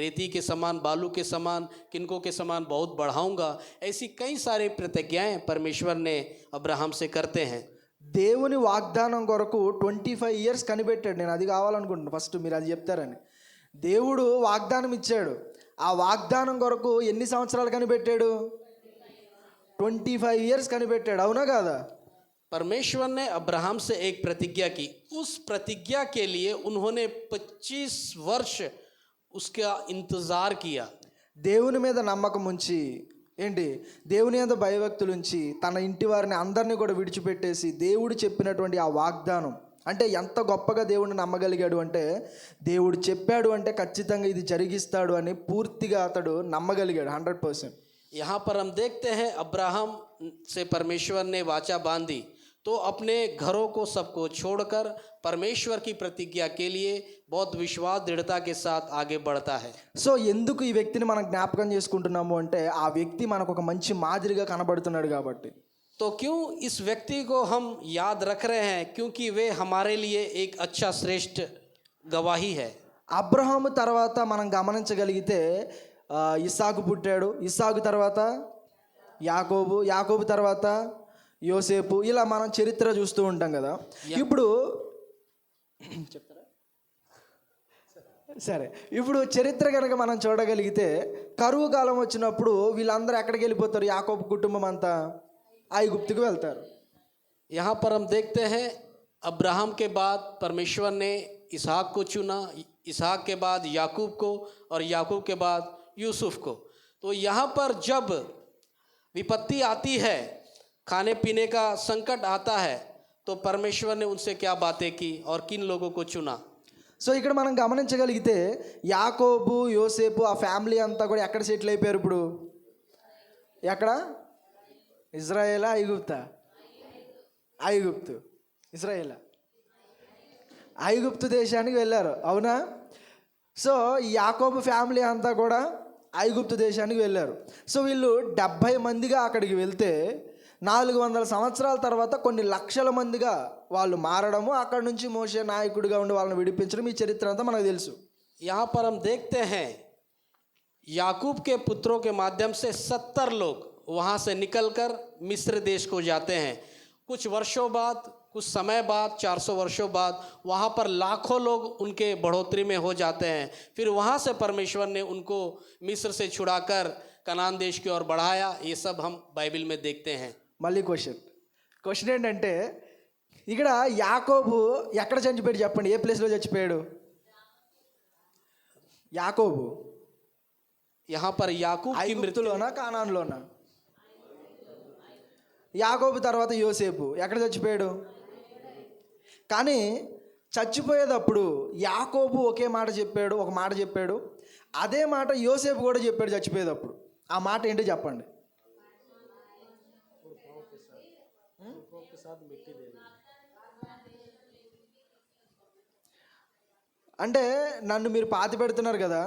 रेती के समान, बालू के समान, किनको के समान बहुत बढ़ाऊंगा। ऐसी कई सारी प्रतिज्ञाएं परमेश्वर ने अब्राहम से करते हैं। దేవుని వాగ్దానం కొరకు 25 years కనిపెట్టాడు. నేను అది కావాలనుకుంటున్నాను ఫస్ట్, మీరు అది చెప్తారని. దేవుడు వాగ్దానం ఇచ్చాడు, ఆ వాగ్దానం కొరకు ఎన్ని సంవత్సరాలు కనిపెట్టాడు? 25 years కనిపెట్టాడు. అవునా కాదా? परमेश्वर ने अब्राहम से एक प्रतिज्ञा की, उस प्रतिज्ञा के लिए उन्होंने 25 वर्ष उसका इंतजार किया। దేవుని మీద నమ్మకం ఉంచి, ఏంటి, దేవుని మీద భయభక్తులు ఉంచి తన ఇంటి వారిని అందరినీ కూడా విడిచిపెట్టేసి దేవుడు చెప్పినటువంటి ఆ వాగ్దానం అంటే ఎంత గొప్పగా దేవుడిని నమ్మగలిగాడు అంటే, దేవుడు చెప్పాడు అంటే ఖచ్చితంగా ఇది జరిగిస్తాడు అని పూర్తిగా అతడు నమ్మగలిగాడు 100%. यहाँ पर हम देखते हैं अब्राहम से परमेश्वर ने वाचा बांधी तो अपने घरों को सबको छोड़कर परमेश्वर की प्रतिज्ञा के लिए बहुत विश्वास दृढ़ता के साथ आगे बढ़ता है। సో ఎందుకు ఈ వ్యక్తిని మనం జ్ఞాపకం చేసుకుంటున్నాము అంటే, ఆ వ్యక్తి మనకు ఒక మంచి మాదిరిగా కనబడుతున్నాడు కాబట్టి. तो क्यों इस व्यक्ति को हम याद रख रहे हैं? क्योंकि वे हमारे लिए एक अच्छा श्रेष्ठ गवाही है। అబ్రహాము తర్వాత మనం గమనించగలిగితే ఇస్సాకు పుట్టాడు, ఇస్సాకు తర్వాత యాకోబు, యాకోబు తర్వాత యోసేపు, ఇలా మనం చరిత్ర చూస్తూ ఉంటాం కదా. ఇప్పుడు చెప్తారా? సరే, ఇప్పుడు చరిత్ర కనుక మనం చూడగలిగితే కరువు కాలం వచ్చినప్పుడు వీళ్ళందరూ ఎక్కడికి వెళ్ళిపోతారు? యాకోబు కుటుంబం అంతా ఐగుప్తుకు వెళ్తారు. यहाँ पर हम देखते हैं अब्राहम के बाद परमेश्वर ने इसहाक को चुना, इसहाक के बाद याकूब को और याकूब के बाद यूसुफ को। तो यहाँ पर जब विपत्ति आती है, खाने पीने का संकट आता है, तो परमेश्वर ने उनसे क्या बातें की और किन लोगों को चुना। సో ఇక్కడ మనం గమనించగలిగితే యాకోబు, యోసేపు, ఆ ఫ్యామిలీ అంతా కూడా ఎక్కడ సెటిల్ అయిపోయారు ఇప్పుడు? ఎక్కడ? ఇజ్రాయేలా, ఐగుప్తా? ఐగుప్తు. ఇజ్రాయేలా? ఐగుప్తు దేశానికి వెళ్ళారు. అవునా? సో ఈ యాకోబు ఫ్యామిలీ అంతా కూడా ఐగుప్తు దేశానికి వెళ్ళారు. సో వీళ్ళు 70 మందిగా అక్కడికి వెళ్తే 400 సంవత్సరాల తర్వాత కొన్ని లక్షల మందిగా వాళ్ళు మారడము, అక్కడ నుంచి మోషే నాయకుడిగా ఉండి వాళ్ళని విడిపించడం, ఈ చరిత్ర అంతా మనకు తెలుసు. यहाँ पर हम देखते हैं याकूब के पुत्रों के माध्यम से 70 लोग वहाँ से निकलकर मिस्र देश को जाते हैं। कुछ वर्षों बाद, कुछ समय बाद, 400 वर्षों बाद वहाँ पर लाखों लोग उनके बढ़ोतरी में हो जाते हैं। फिर वहाँ से परमेश्वर ने उनको मिस्र से छुड़ाकर कनान देश की ओर बढ़ाया। ये सब हम बाइबल में देखते हैं। మళ్ళీ క్వశ్చన్ ఏంటంటే ఇక్కడ యాకోబు ఎక్కడ చచ్చిపోయాడు చెప్పండి, ఏ ప్లేస్లో చచ్చిపోయాడు? యాకోబు यहाँ पर याकूब की मृत्यु ఐగుప్తులోనా కానాన్లోనా? యాకోబు తర్వాత యోసేపు ఎక్కడ చచ్చిపోయాడు? కానీ చచ్చిపోయేటప్పుడు యాకోబు ఒకే మాట చెప్పాడు, ఒక మాట చెప్పాడు. అదే మాట యోసేపు కూడా చెప్పాడు చచ్చిపోయేటప్పుడు. ఆ మాట ఏంటో చెప్పండి. అంటే నన్ను మీరు పాతి పెడుతున్నారు కదా,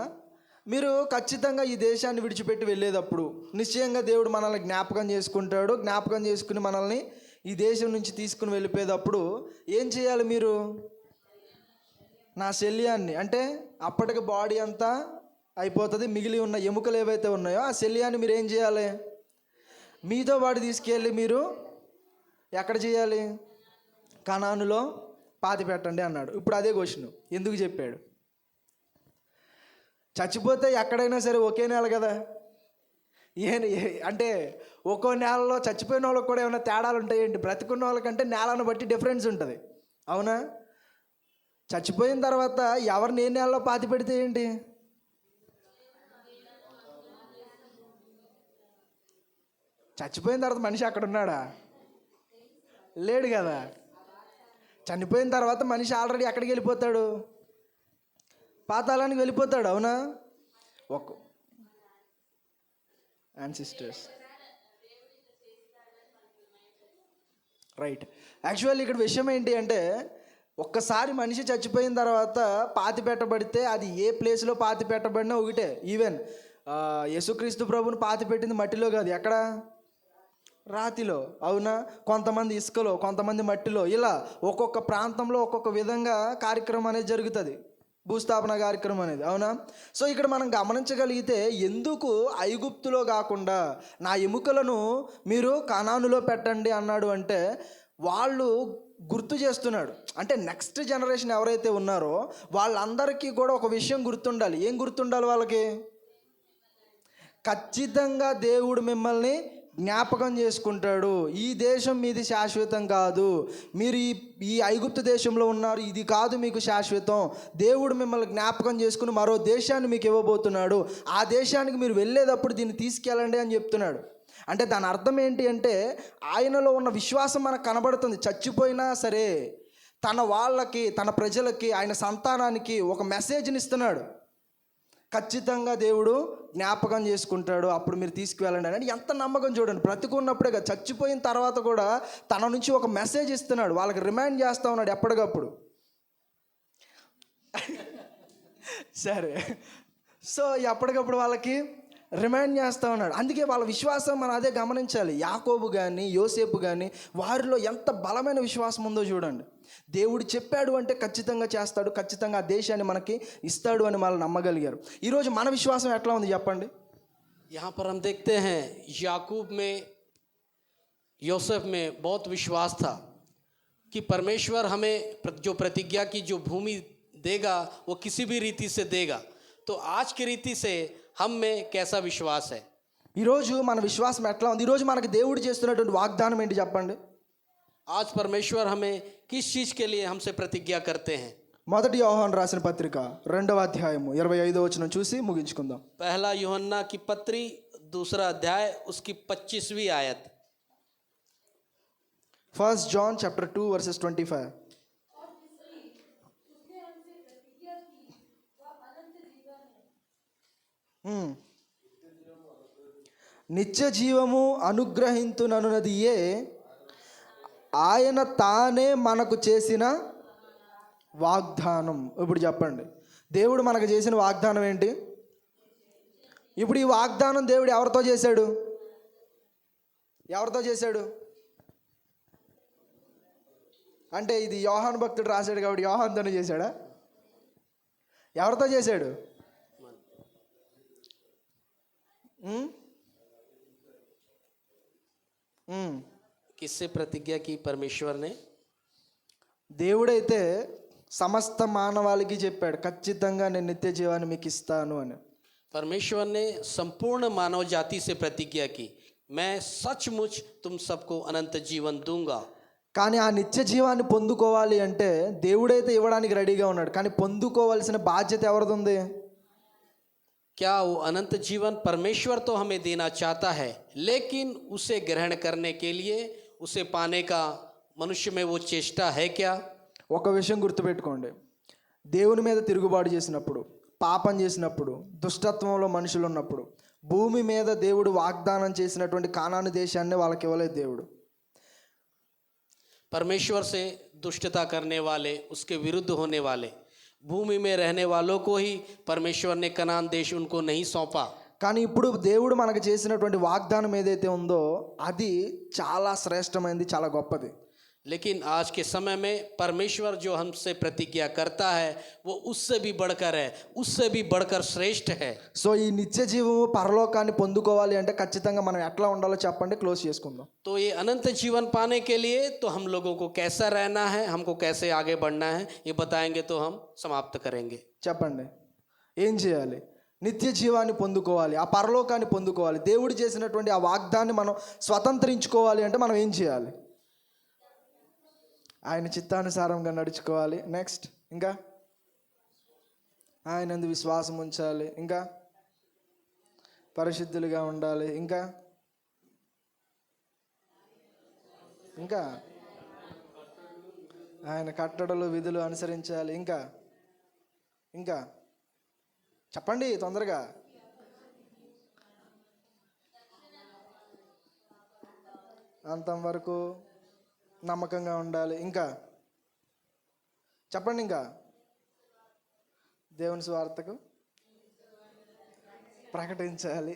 మీరు ఖచ్చితంగా ఈ దేశాన్ని విడిచిపెట్టి వెళ్ళేటప్పుడు నిశ్చయంగా దేవుడు మనల్ని జ్ఞాపకం చేసుకుంటాడు. జ్ఞాపకం చేసుకుని మనల్ని ఈ దేశం నుంచి తీసుకుని వెళ్ళిపోయేటప్పుడు ఏం చేయాలి మీరు? నా శల్యాన్ని, అంటే అప్పటికి బాడీ అంతా అయిపోతుంది, మిగిలి ఉన్న ఎముకలు ఏవైతే ఉన్నాయో ఆ శల్యాన్ని మీరు ఏం చేయాలి? మీతో పాటు తీసుకెళ్ళి మీరు ఎక్కడ చేయాలి? కనానులో పాతి పెట్టండి అన్నాడు. ఇప్పుడు అదే క్వశ్చన్, ఎందుకు చెప్పాడు? చచ్చిపోతే ఎక్కడైనా సరే ఒకే నేల కదా. అంటే ఒక్కో నేలలో చచ్చిపోయిన వాళ్ళకి కూడా ఏమైనా తేడాలు ఉంటాయేంటి? బ్రతికున్న వాళ్ళకంటే నేలను బట్టి డిఫరెన్స్ ఉంటుంది, అవునా? చచ్చిపోయిన తర్వాత ఎవరిని ఏ నేలలో పాతి పెడితే ఏంటి? చచ్చిపోయిన తర్వాత మనిషి అక్కడ ఉన్నాడా? లేడు కదా. చనిపోయిన తర్వాత మనిషి ఆల్రెడీ ఎక్కడికి వెళ్ళిపోతాడు? పాతాళానికి వెళ్ళిపోతాడు, అవునా? And sisters, right. యాక్చువల్లీ ఇక్కడ విషయం ఏంటి అంటే, ఒక్కసారి మనిషి చచ్చిపోయిన తర్వాత పాతి పెట్టబడితే అది ఏ ప్లేస్లో పాతి పెట్టబడినా ఒకటే. ఈవెన్ యేసుక్రీస్తు ప్రభుని పాతి పెట్టింది మట్టిలో కాదు, ఎక్కడ? రాతిలో, అవునా? కొంతమంది ఇసుకలో, కొంతమంది మట్టిలో, ఇలా ఒక్కొక్క ప్రాంతంలో ఒక్కొక్క విధంగా కార్యక్రమం అనేది జరుగుతుంది, భూస్థాపన కార్యక్రమం అనేది, అవునా? సో ఇక్కడ మనం గమనించగలిగితే ఎందుకు ఐగుప్తులో కాకుండా నా ఎముకలను మీరు కనానులో పెట్టండి అన్నాడు అంటే, వాళ్ళు గుర్తు చేస్తున్నాడు. అంటే నెక్స్ట్ జనరేషన్ ఎవరైతే ఉన్నారో వాళ్ళందరికీ కూడా ఒక విషయం గుర్తుండాలి. ఏం గుర్తుండాలి వాళ్ళకి? ఖచ్చితంగా దేవుడు మిమ్మల్ని జ్ఞాపకం చేసుకుంటాడు. ఈ దేశం మీది శాశ్వతం కాదు, మీరు ఈ ఐగుప్తు దేశంలో ఉన్నారు, ఇది కాదు మీకు శాశ్వతం. దేవుడు మిమ్మల్ని జ్ఞాపకం చేసుకుని మరో దేశాన్ని మీకు ఇవ్వబోతున్నాడు. ఆ దేశానికి మీరు వెళ్ళేటప్పుడు దీన్ని తీసుకెళ్ళండి అని చెప్తున్నాడు. అంటే దాని అర్థం ఏంటి అంటే, ఆయనలో ఉన్న విశ్వాసం మనకు కనబడుతుంది. చచ్చిపోయినా సరే తన వాళ్ళకి, తన ప్రజలకి, ఆయన సంతానానికి ఒక మెసేజ్ని ఇస్తున్నాడు. ఖచ్చితంగా దేవుడు జ్ఞాపకం చేసుకుంటాడు, అప్పుడు మీరు తీసుకువెళ్ళండి అని. ఎంత నమ్మకం చూడండి. బ్రతికున్నప్పుడే కదా, చచ్చిపోయిన తర్వాత కూడా తన నుంచి ఒక మెసేజ్ ఇస్తున్నాడు, వాళ్ళకి రిమైండ్ చేస్తూ ఉన్నాడు ఎప్పటికప్పుడు. సరే, సో ఎప్పటికప్పుడు వాళ్ళకి రిమైండ్ చేస్తూ ఉన్నాడు. అందుకే వాళ్ళ విశ్వాసం మనం అదే గమనించాలి. యాకోబు కానీ యోసేపు కానీ వారిలో ఎంత బలమైన విశ్వాసం ఉందో చూడండి. దేవుడు చెప్పాడు అంటే ఖచ్చితంగా చేస్తాడు, ఖచ్చితంగా ఆ దేశాన్ని మనకి ఇస్తాడు అని వాళ్ళు నమ్మగలిగారు. ఈరోజు మన విశ్వాసం ఎట్లా ఉంది చెప్పండి? यहाँ पर हम देखते हैं याकूब में, योसेफ में बहुत विश्वास था कि परमेश्वर हमें जो प्रतिज्ञा की जो भूमि देगा वो किसी भी रीति से देगा। तो आज की रीति से हम में कैसा विश्वास है? ఈరోజు మన విశ్వాసం ఎట్లా ఉంది? ఈరోజు మనకి దేవుడు చేస్తున్నటువంటి వాగ్దానం ఏంటి చెప్పండి? आज परमेश्वर हमें किस चीज़ के लिए हमसे प्रतिज्ञा करते हैं? మొదటి యోహాను రాసిన పత్రిక 2వ అధ్యాయము 25వ వచనం చూసి ముగించుకుందాం. पहला यूहन्ना की पत्री 2रा अध्याय उसकी 25वीं आयत. 1 John chapter 2 verses 25. నిత్య జీవము అనుగ్రహింతుననున్నదియే ఆయన తానే మనకు చేసిన వాగ్దానం. ఇప్పుడు చెప్పండి, దేవుడు మనకు చేసిన వాగ్దానం ఏంటి? ఇప్పుడు ఈ వాగ్దానం దేవుడు ఎవరితో చేశాడు? ఎవరితో చేశాడు అంటే ఇది యోహాను భక్తుడు రాశాడు కాబట్టి యోహానుతోనే చేశాడా? ఎవరితో చేశాడు? ఉమ్? ఉమ్. किससे प्रतिज्ञा की परमेश्वर ने? దేవుడైతే సమస్త మానవాళికి చెప్పాడు, ఖచ్చితంగా నేను నిత్య జీవాన్ని మీకు ఇస్తాను అని. परमेश्वर ने संपूर्ण मानव जाति से प्रतिज्ञा की, मैं सचमुच तुम सबको अनंत जीवन दूंगा। కానీ ఆ నిత్య జీవాన్ని పొందుకోవాలి అంటే దేవుడైతే ఇవ్వడానికి రెడీగా ఉన్నాడు, కానీ పొందుకోవాల్సిన బాధ్యత ఎవరిది ఉంది? क्या वो अनंत जीवन परमेश्वर तो हमें देना चाहता है, लेकिन उसे ग्रहण करने के लिए, उसे पाने का मनुष्य में वो चेष्टा है क्या? ఒక విషయం గుర్తుపెట్టుకోండి, దేవుని మీద తిరుగుబాటు చేసినప్పుడు, పాపం చేసినప్పుడు, దుష్టత్వంలో మనుషులు ఉన్నప్పుడు భూమి మీద దేవుడు వాగ్దానం చేసినటువంటి కానాను దేశాన్ని వాళ్ళకి ఇవ్వలేదు దేవుడు. परमेश्वर से दुष्टता करने वाले, उसके विरुद्ध होने वाले भूमि में रहने वालों को ही परमेश्वर ने कनान देश उनको नहीं सौंपा। కానీ ఇప్పుడు దేవుడు మనకు చేసినటువంటి వాగ్దానం ఏదైతే ఉందో అది చాలా శ్రేష్టమైనది, చాలా గొప్పది. लेकिन आज के समय में परमेश्वर जो हमसे प्रतिज्ञा करता है वो उससे भी बढ़कर है, उससे भी बढ़कर श्रेष्ठ है। సో ఈ నిత్య జీవము పరలోకాన్ని పొందుకోవాలి అంటే ఖచ్చితంగా మనం ఎట్లా ఉండాలో చెప్పండి, క్లోజ్ చేసుకుందాం. तो ये अनंत जीवन पाने के लिए तो हम लोगों को कैसा रहना है, हमको कैसे आगे बढ़ना है, ये बताएंगे तो हम समाप्त करेंगे। చెప్పండి ఏం చేయాలి? నిత్య జీవాన్ని పొందుకోవాలి, ఆ పరలోకాన్ని పొందుకోవాలి, దేవుడు చేసినటువంటి ఆ వాగ్దాన్ని మనం స్వతంత్రించుకోవాలి అంటే మనం ఏం చేయాలి? ఆయన చిత్తానుసారంగా నడుచుకోవాలి. నెక్స్ట్ ఇంకా ఆయనందు విశ్వాసం ఉంచాలి, ఇంకా పరిశుద్ధులుగా ఉండాలి, ఇంకా ఇంకా ఆయన కట్టడలు విధులు అనుసరించాలి, ఇంకా ఇంకా చెప్పండి తొందరగా. అంతం వరకు నమ్మకంగా ఉండాలి, ఇంకా చెప్పండి, ఇంకా దేవుని స్వార్థకు ప్రకటించాలి,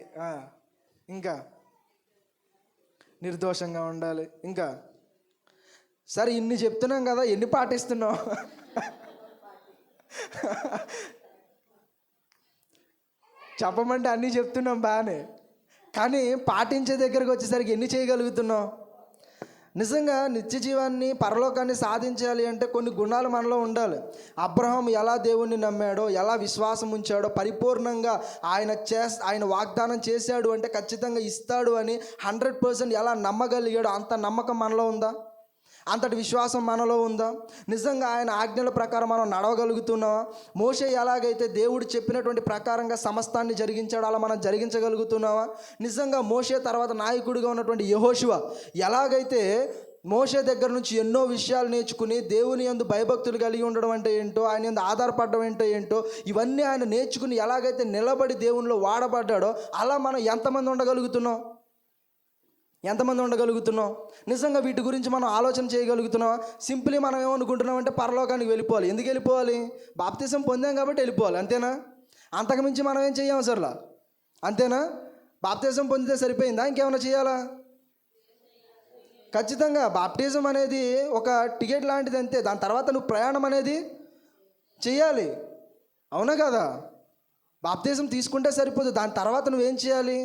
ఇంకా నిర్దోషంగా ఉండాలి, ఇంకా సరే ఇన్ని చెప్తున్నాం కదా, ఎన్ని పాటిస్తున్నాం? చెప్పమంటే అన్నీ చెప్తున్నాం బాగానే, కానీ పాటించే దగ్గరకు వచ్చేసరికి ఎన్ని చేయగలుగుతున్నాం? నిజంగా నిత్య జీవాన్ని పరలోకాన్ని సాధించాలి అంటే కొన్ని గుణాలు మనలో ఉండాలి. అబ్రహాం ఎలా దేవుణ్ణి నమ్మాడో, ఎలా విశ్వాసం ఉంచాడో, పరిపూర్ణంగా ఆయన వాగ్దానం చేశాడు అంటే ఖచ్చితంగా ఇస్తాడు అని 100% ఎలా నమ్మగలిగాడో అంత నమ్మకం మనలో ఉందా? అంతటి విశ్వాసం మనలో ఉందా? నిజంగా ఆయన ఆజ్ఞల ప్రకారం మనం నడవగలుగుతున్నావా? మోషే ఎలాగైతే దేవుడు చెప్పినటువంటి ప్రకారంగా సమస్తాన్ని జరిగించాడో అలా మనం జరిగించగలుగుతున్నావా? నిజంగా మోషే తర్వాత నాయకుడిగా ఉన్నటువంటి యెహోషువ ఎలాగైతే మోషే దగ్గర నుంచి ఎన్నో విషయాలు నేర్చుకుని దేవుని యందు భయభక్తులు కలిగి ఉండడం అంటే ఏంటో, ఆయన యందు ఆధారపడడం ఏంటో ఇవన్నీ ఆయన నేర్చుకుని ఎలాగైతే నిలబడి దేవునిలో వాడబడ్డాడో అలా మనం ఎంతమంది ఉండగలుగుతున్నాం? నిజంగా వీటి గురించి మనం ఆలోచన చేయగలుగుతున్నాం? సింపుల్లీ మనం ఏమనుకుంటున్నాం అంటే పరలోకానికి వెళ్ళిపోవాలి. ఎందుకు వెళ్ళిపోవాలి? బాప్తిసం పొందాం కాబట్టి వెళ్ళిపోవాలి, అంతేనా? అంతకుమించి మనం ఏం చెయ్యం అసలు, అంతేనా? బాప్తిసం పొందితే సరిపోయిందా? ఇంకేమైనా చేయాలా? ఖచ్చితంగా బాప్టిజం అనేది ఒక టికెట్ లాంటిది అంతే. దాని తర్వాత నువ్వు ప్రయాణం అనేది చేయాలి, అవునా కదా? బాప్తిజం తీసుకుంటే సరిపోదు, దాని తర్వాత నువ్వేం చేయాలి?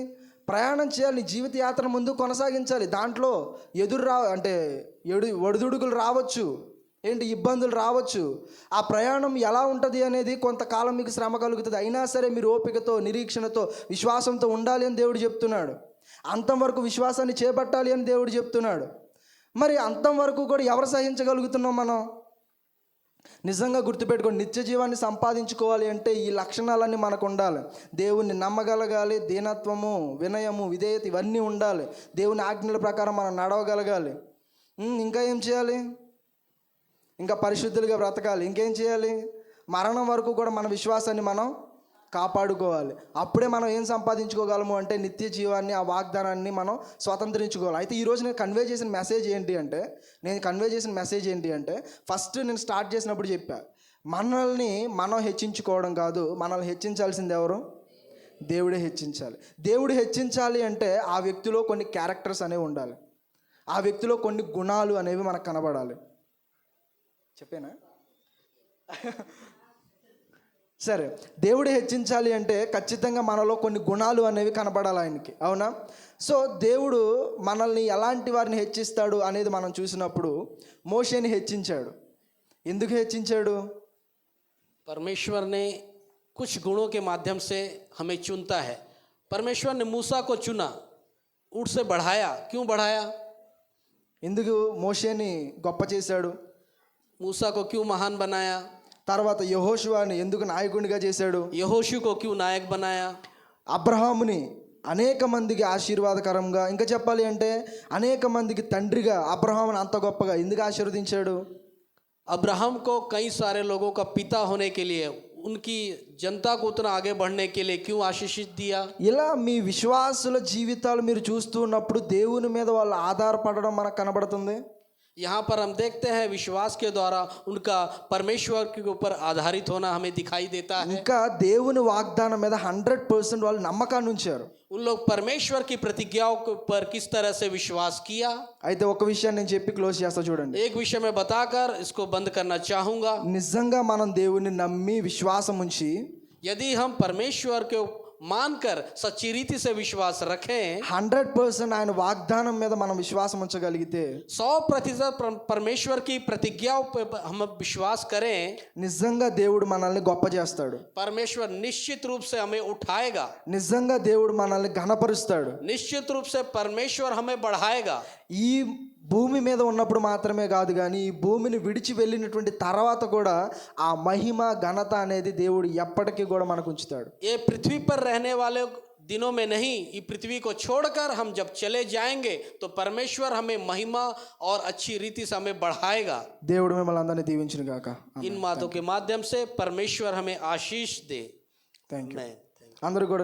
ప్రయాణం చేయాలి, నీ జీవిత యాత్ర ముందు కొనసాగించాలి. దాంట్లో ఒడిదుడుకులు రావచ్చు, ఇబ్బందులు రావచ్చు. ఆ ప్రయాణం ఎలా ఉంటుంది అనేది కొంతకాలం మీకు శ్రమ కలుగుతుంది. అయినా సరే మీరు ఓపికతో, నిరీక్షణతో, విశ్వాసంతో ఉండాలి అని దేవుడు చెప్తున్నాడు. అంతం వరకు విశ్వాసాన్ని చేపట్టాలి అని దేవుడు చెప్తున్నాడు. మరి అంతం వరకు కూడా ఎవరు సహించగలుగుతున్నాం మనం? నిజంగా గుర్తుపెట్టుకోండి, నిత్య జీవాన్ని సంపాదించుకోవాలి అంటే ఈ లక్షణాలన్నీ మనకు ఉండాలి. దేవుణ్ణి నమ్మగలగాలి, దీనత్వము, వినయము, విధేయత ఇవన్నీ ఉండాలి. దేవుని ఆజ్ఞల ప్రకారం మనం నడవగలగాలి. ఇంకా ఏం చేయాలి? ఇంకా పరిశుద్ధులుగా బ్రతకాలి. ఇంకేం చేయాలి? మరణం వరకు కూడా మన విశ్వాసాన్ని మనం కాపాడుకోవాలి. అప్పుడే మనం ఏం సంపాదించుకోగలము అంటే నిత్య జీవాన్ని, ఆ వాగ్దానాన్ని మనం స్వతంత్రించుకోవాలి. అయితే ఈరోజు నేను కన్వే చేసిన మెసేజ్ ఏంటి అంటే ఫస్ట్ నేను స్టార్ట్ చేసినప్పుడు చెప్పా, మనల్ని మనం హెచ్చించుకోవడం కాదు, మనల్ని హెచ్చించాల్సింది ఎవరు? దేవుడే హెచ్చించాలి. దేవుడు హెచ్చించాలి అంటే ఆ వ్యక్తిలో కొన్ని క్యారెక్టర్స్ అనేవి ఉండాలి, ఆ వ్యక్తిలో కొన్ని గుణాలు అనేవి మనకు కనబడాలి. చెప్పేనా? సరే, దేవుడు హెచ్చించాలి అంటే ఖచ్చితంగా మనలో కొన్ని గుణాలు అనేవి కనబడాలి ఆయనకి, అవునా? సో దేవుడు మనల్ని ఎలాంటి వారిని హెచ్చిస్తాడు అనేది మనం చూసినప్పుడు మోషేని హెచ్చించాడు. ఎందుకు హెచ్చించాడు? परमेश्वर ने कुछ गुणों के माध्यम से हमें चुनता है। परमेश्वर ने मूसा को चुना, ऊँट से बढ़ाया। क्यों बढ़ाया? ఎందుకు మోషేని గొప్ప చేశాడు? मूसा को क्यों महान बनाया? తర్వాత యెహోషువని ఎందుకు నాయకునిగా చేశాడు? यहोशू को क्यों नायक बनाया? అబ్రహాముని అనేక మందికి ఆశీర్వాదకరంగా, ఇంకా చెప్పాలి అంటే అనేక మందికి తండ్రిగా అబ్రహాముని అంత గొప్పగా ఎందుకు ఆశీర్వదించాడు? अब्राहम को कई सारे लोगों का पिता होने के लिए, उनकी जनता को उतना आगे बढ़ने के लिए क्यों आशीषित दिया? ఇలా మీ విశ్వాసుల జీవితాలు మీరు చూస్తూ ఉన్నప్పుడు దేవుని మీద వాళ్ళు ఆధారపడడం మనకు కనబడుతుంది. यहाँ पर हम देखते हैं विश्वास के द्वारा उनका परमेश्वर के ऊपर आधारित होना हमें दिखाई देता है। ఇంకా దేవుని వాగ్దానం మీద 100% వాళ్ళు నమ్మకాన్ని ఉంచారు. उन लोग परमेश्वर की प्रतिज्ञाओं के ऊपर किस तरह से विश्वास किया। అయితే ఒక విషయాన్ని నేను చెప్పి క్లోజ్ చేస్తా చూడండి. एक विषय में बताकर इसको बंद करना चाहूँगा। నిజంగా మనం దేవుని నమ్మి విశ్వాసం ఉంచి यदि हम परमेश्वर के मानकर सच्ची रीति से विश्वास रखें, 100% ఆయన వాగ్దానం మీద మనం విశ్వాసం ఉంచగలిగితే 100% परमेश्वर की प्रतिज्ञाओं पर हम विश्वास करें, నిజంగా దేవుడు మనల్ని గొప్ప చేస్తాడు. परमेश्वर निश्चित रूप से हमें उठाएगा। నిజంగా దేవుడు మనల్ని ఘనపరుస్తాడు. निश्चित रूप से परमेश्वर हमें बढ़ाएगा। ఈ భూమి మీద ఉన్నప్పుడు మాత్రమే కాదు, కానీ ఈ భూమిని విడిచి వెళ్ళినటువంటి తర్వాత కూడా ఆ మహిమ ఘనత అనేది దేవుడు ఎప్పటికీ కూడా మనకు ఉంచుతాడు. ये पृथ्वी पर रहने वाले दिनों में नहीं, ये पृथ्वी को छोड़कर हम जब चले जाएंगे तो परमेश्वर हमें महिमा और अच्छी रीति से हमें बढ़ाएगा। దేవుడు మిమ్మల్ని అందరినీ దీవించును గాక. इन बातों के माध्यम से परमेश्वर हमें आशीष दे। Thank you. आमीन। అందరూ కూడా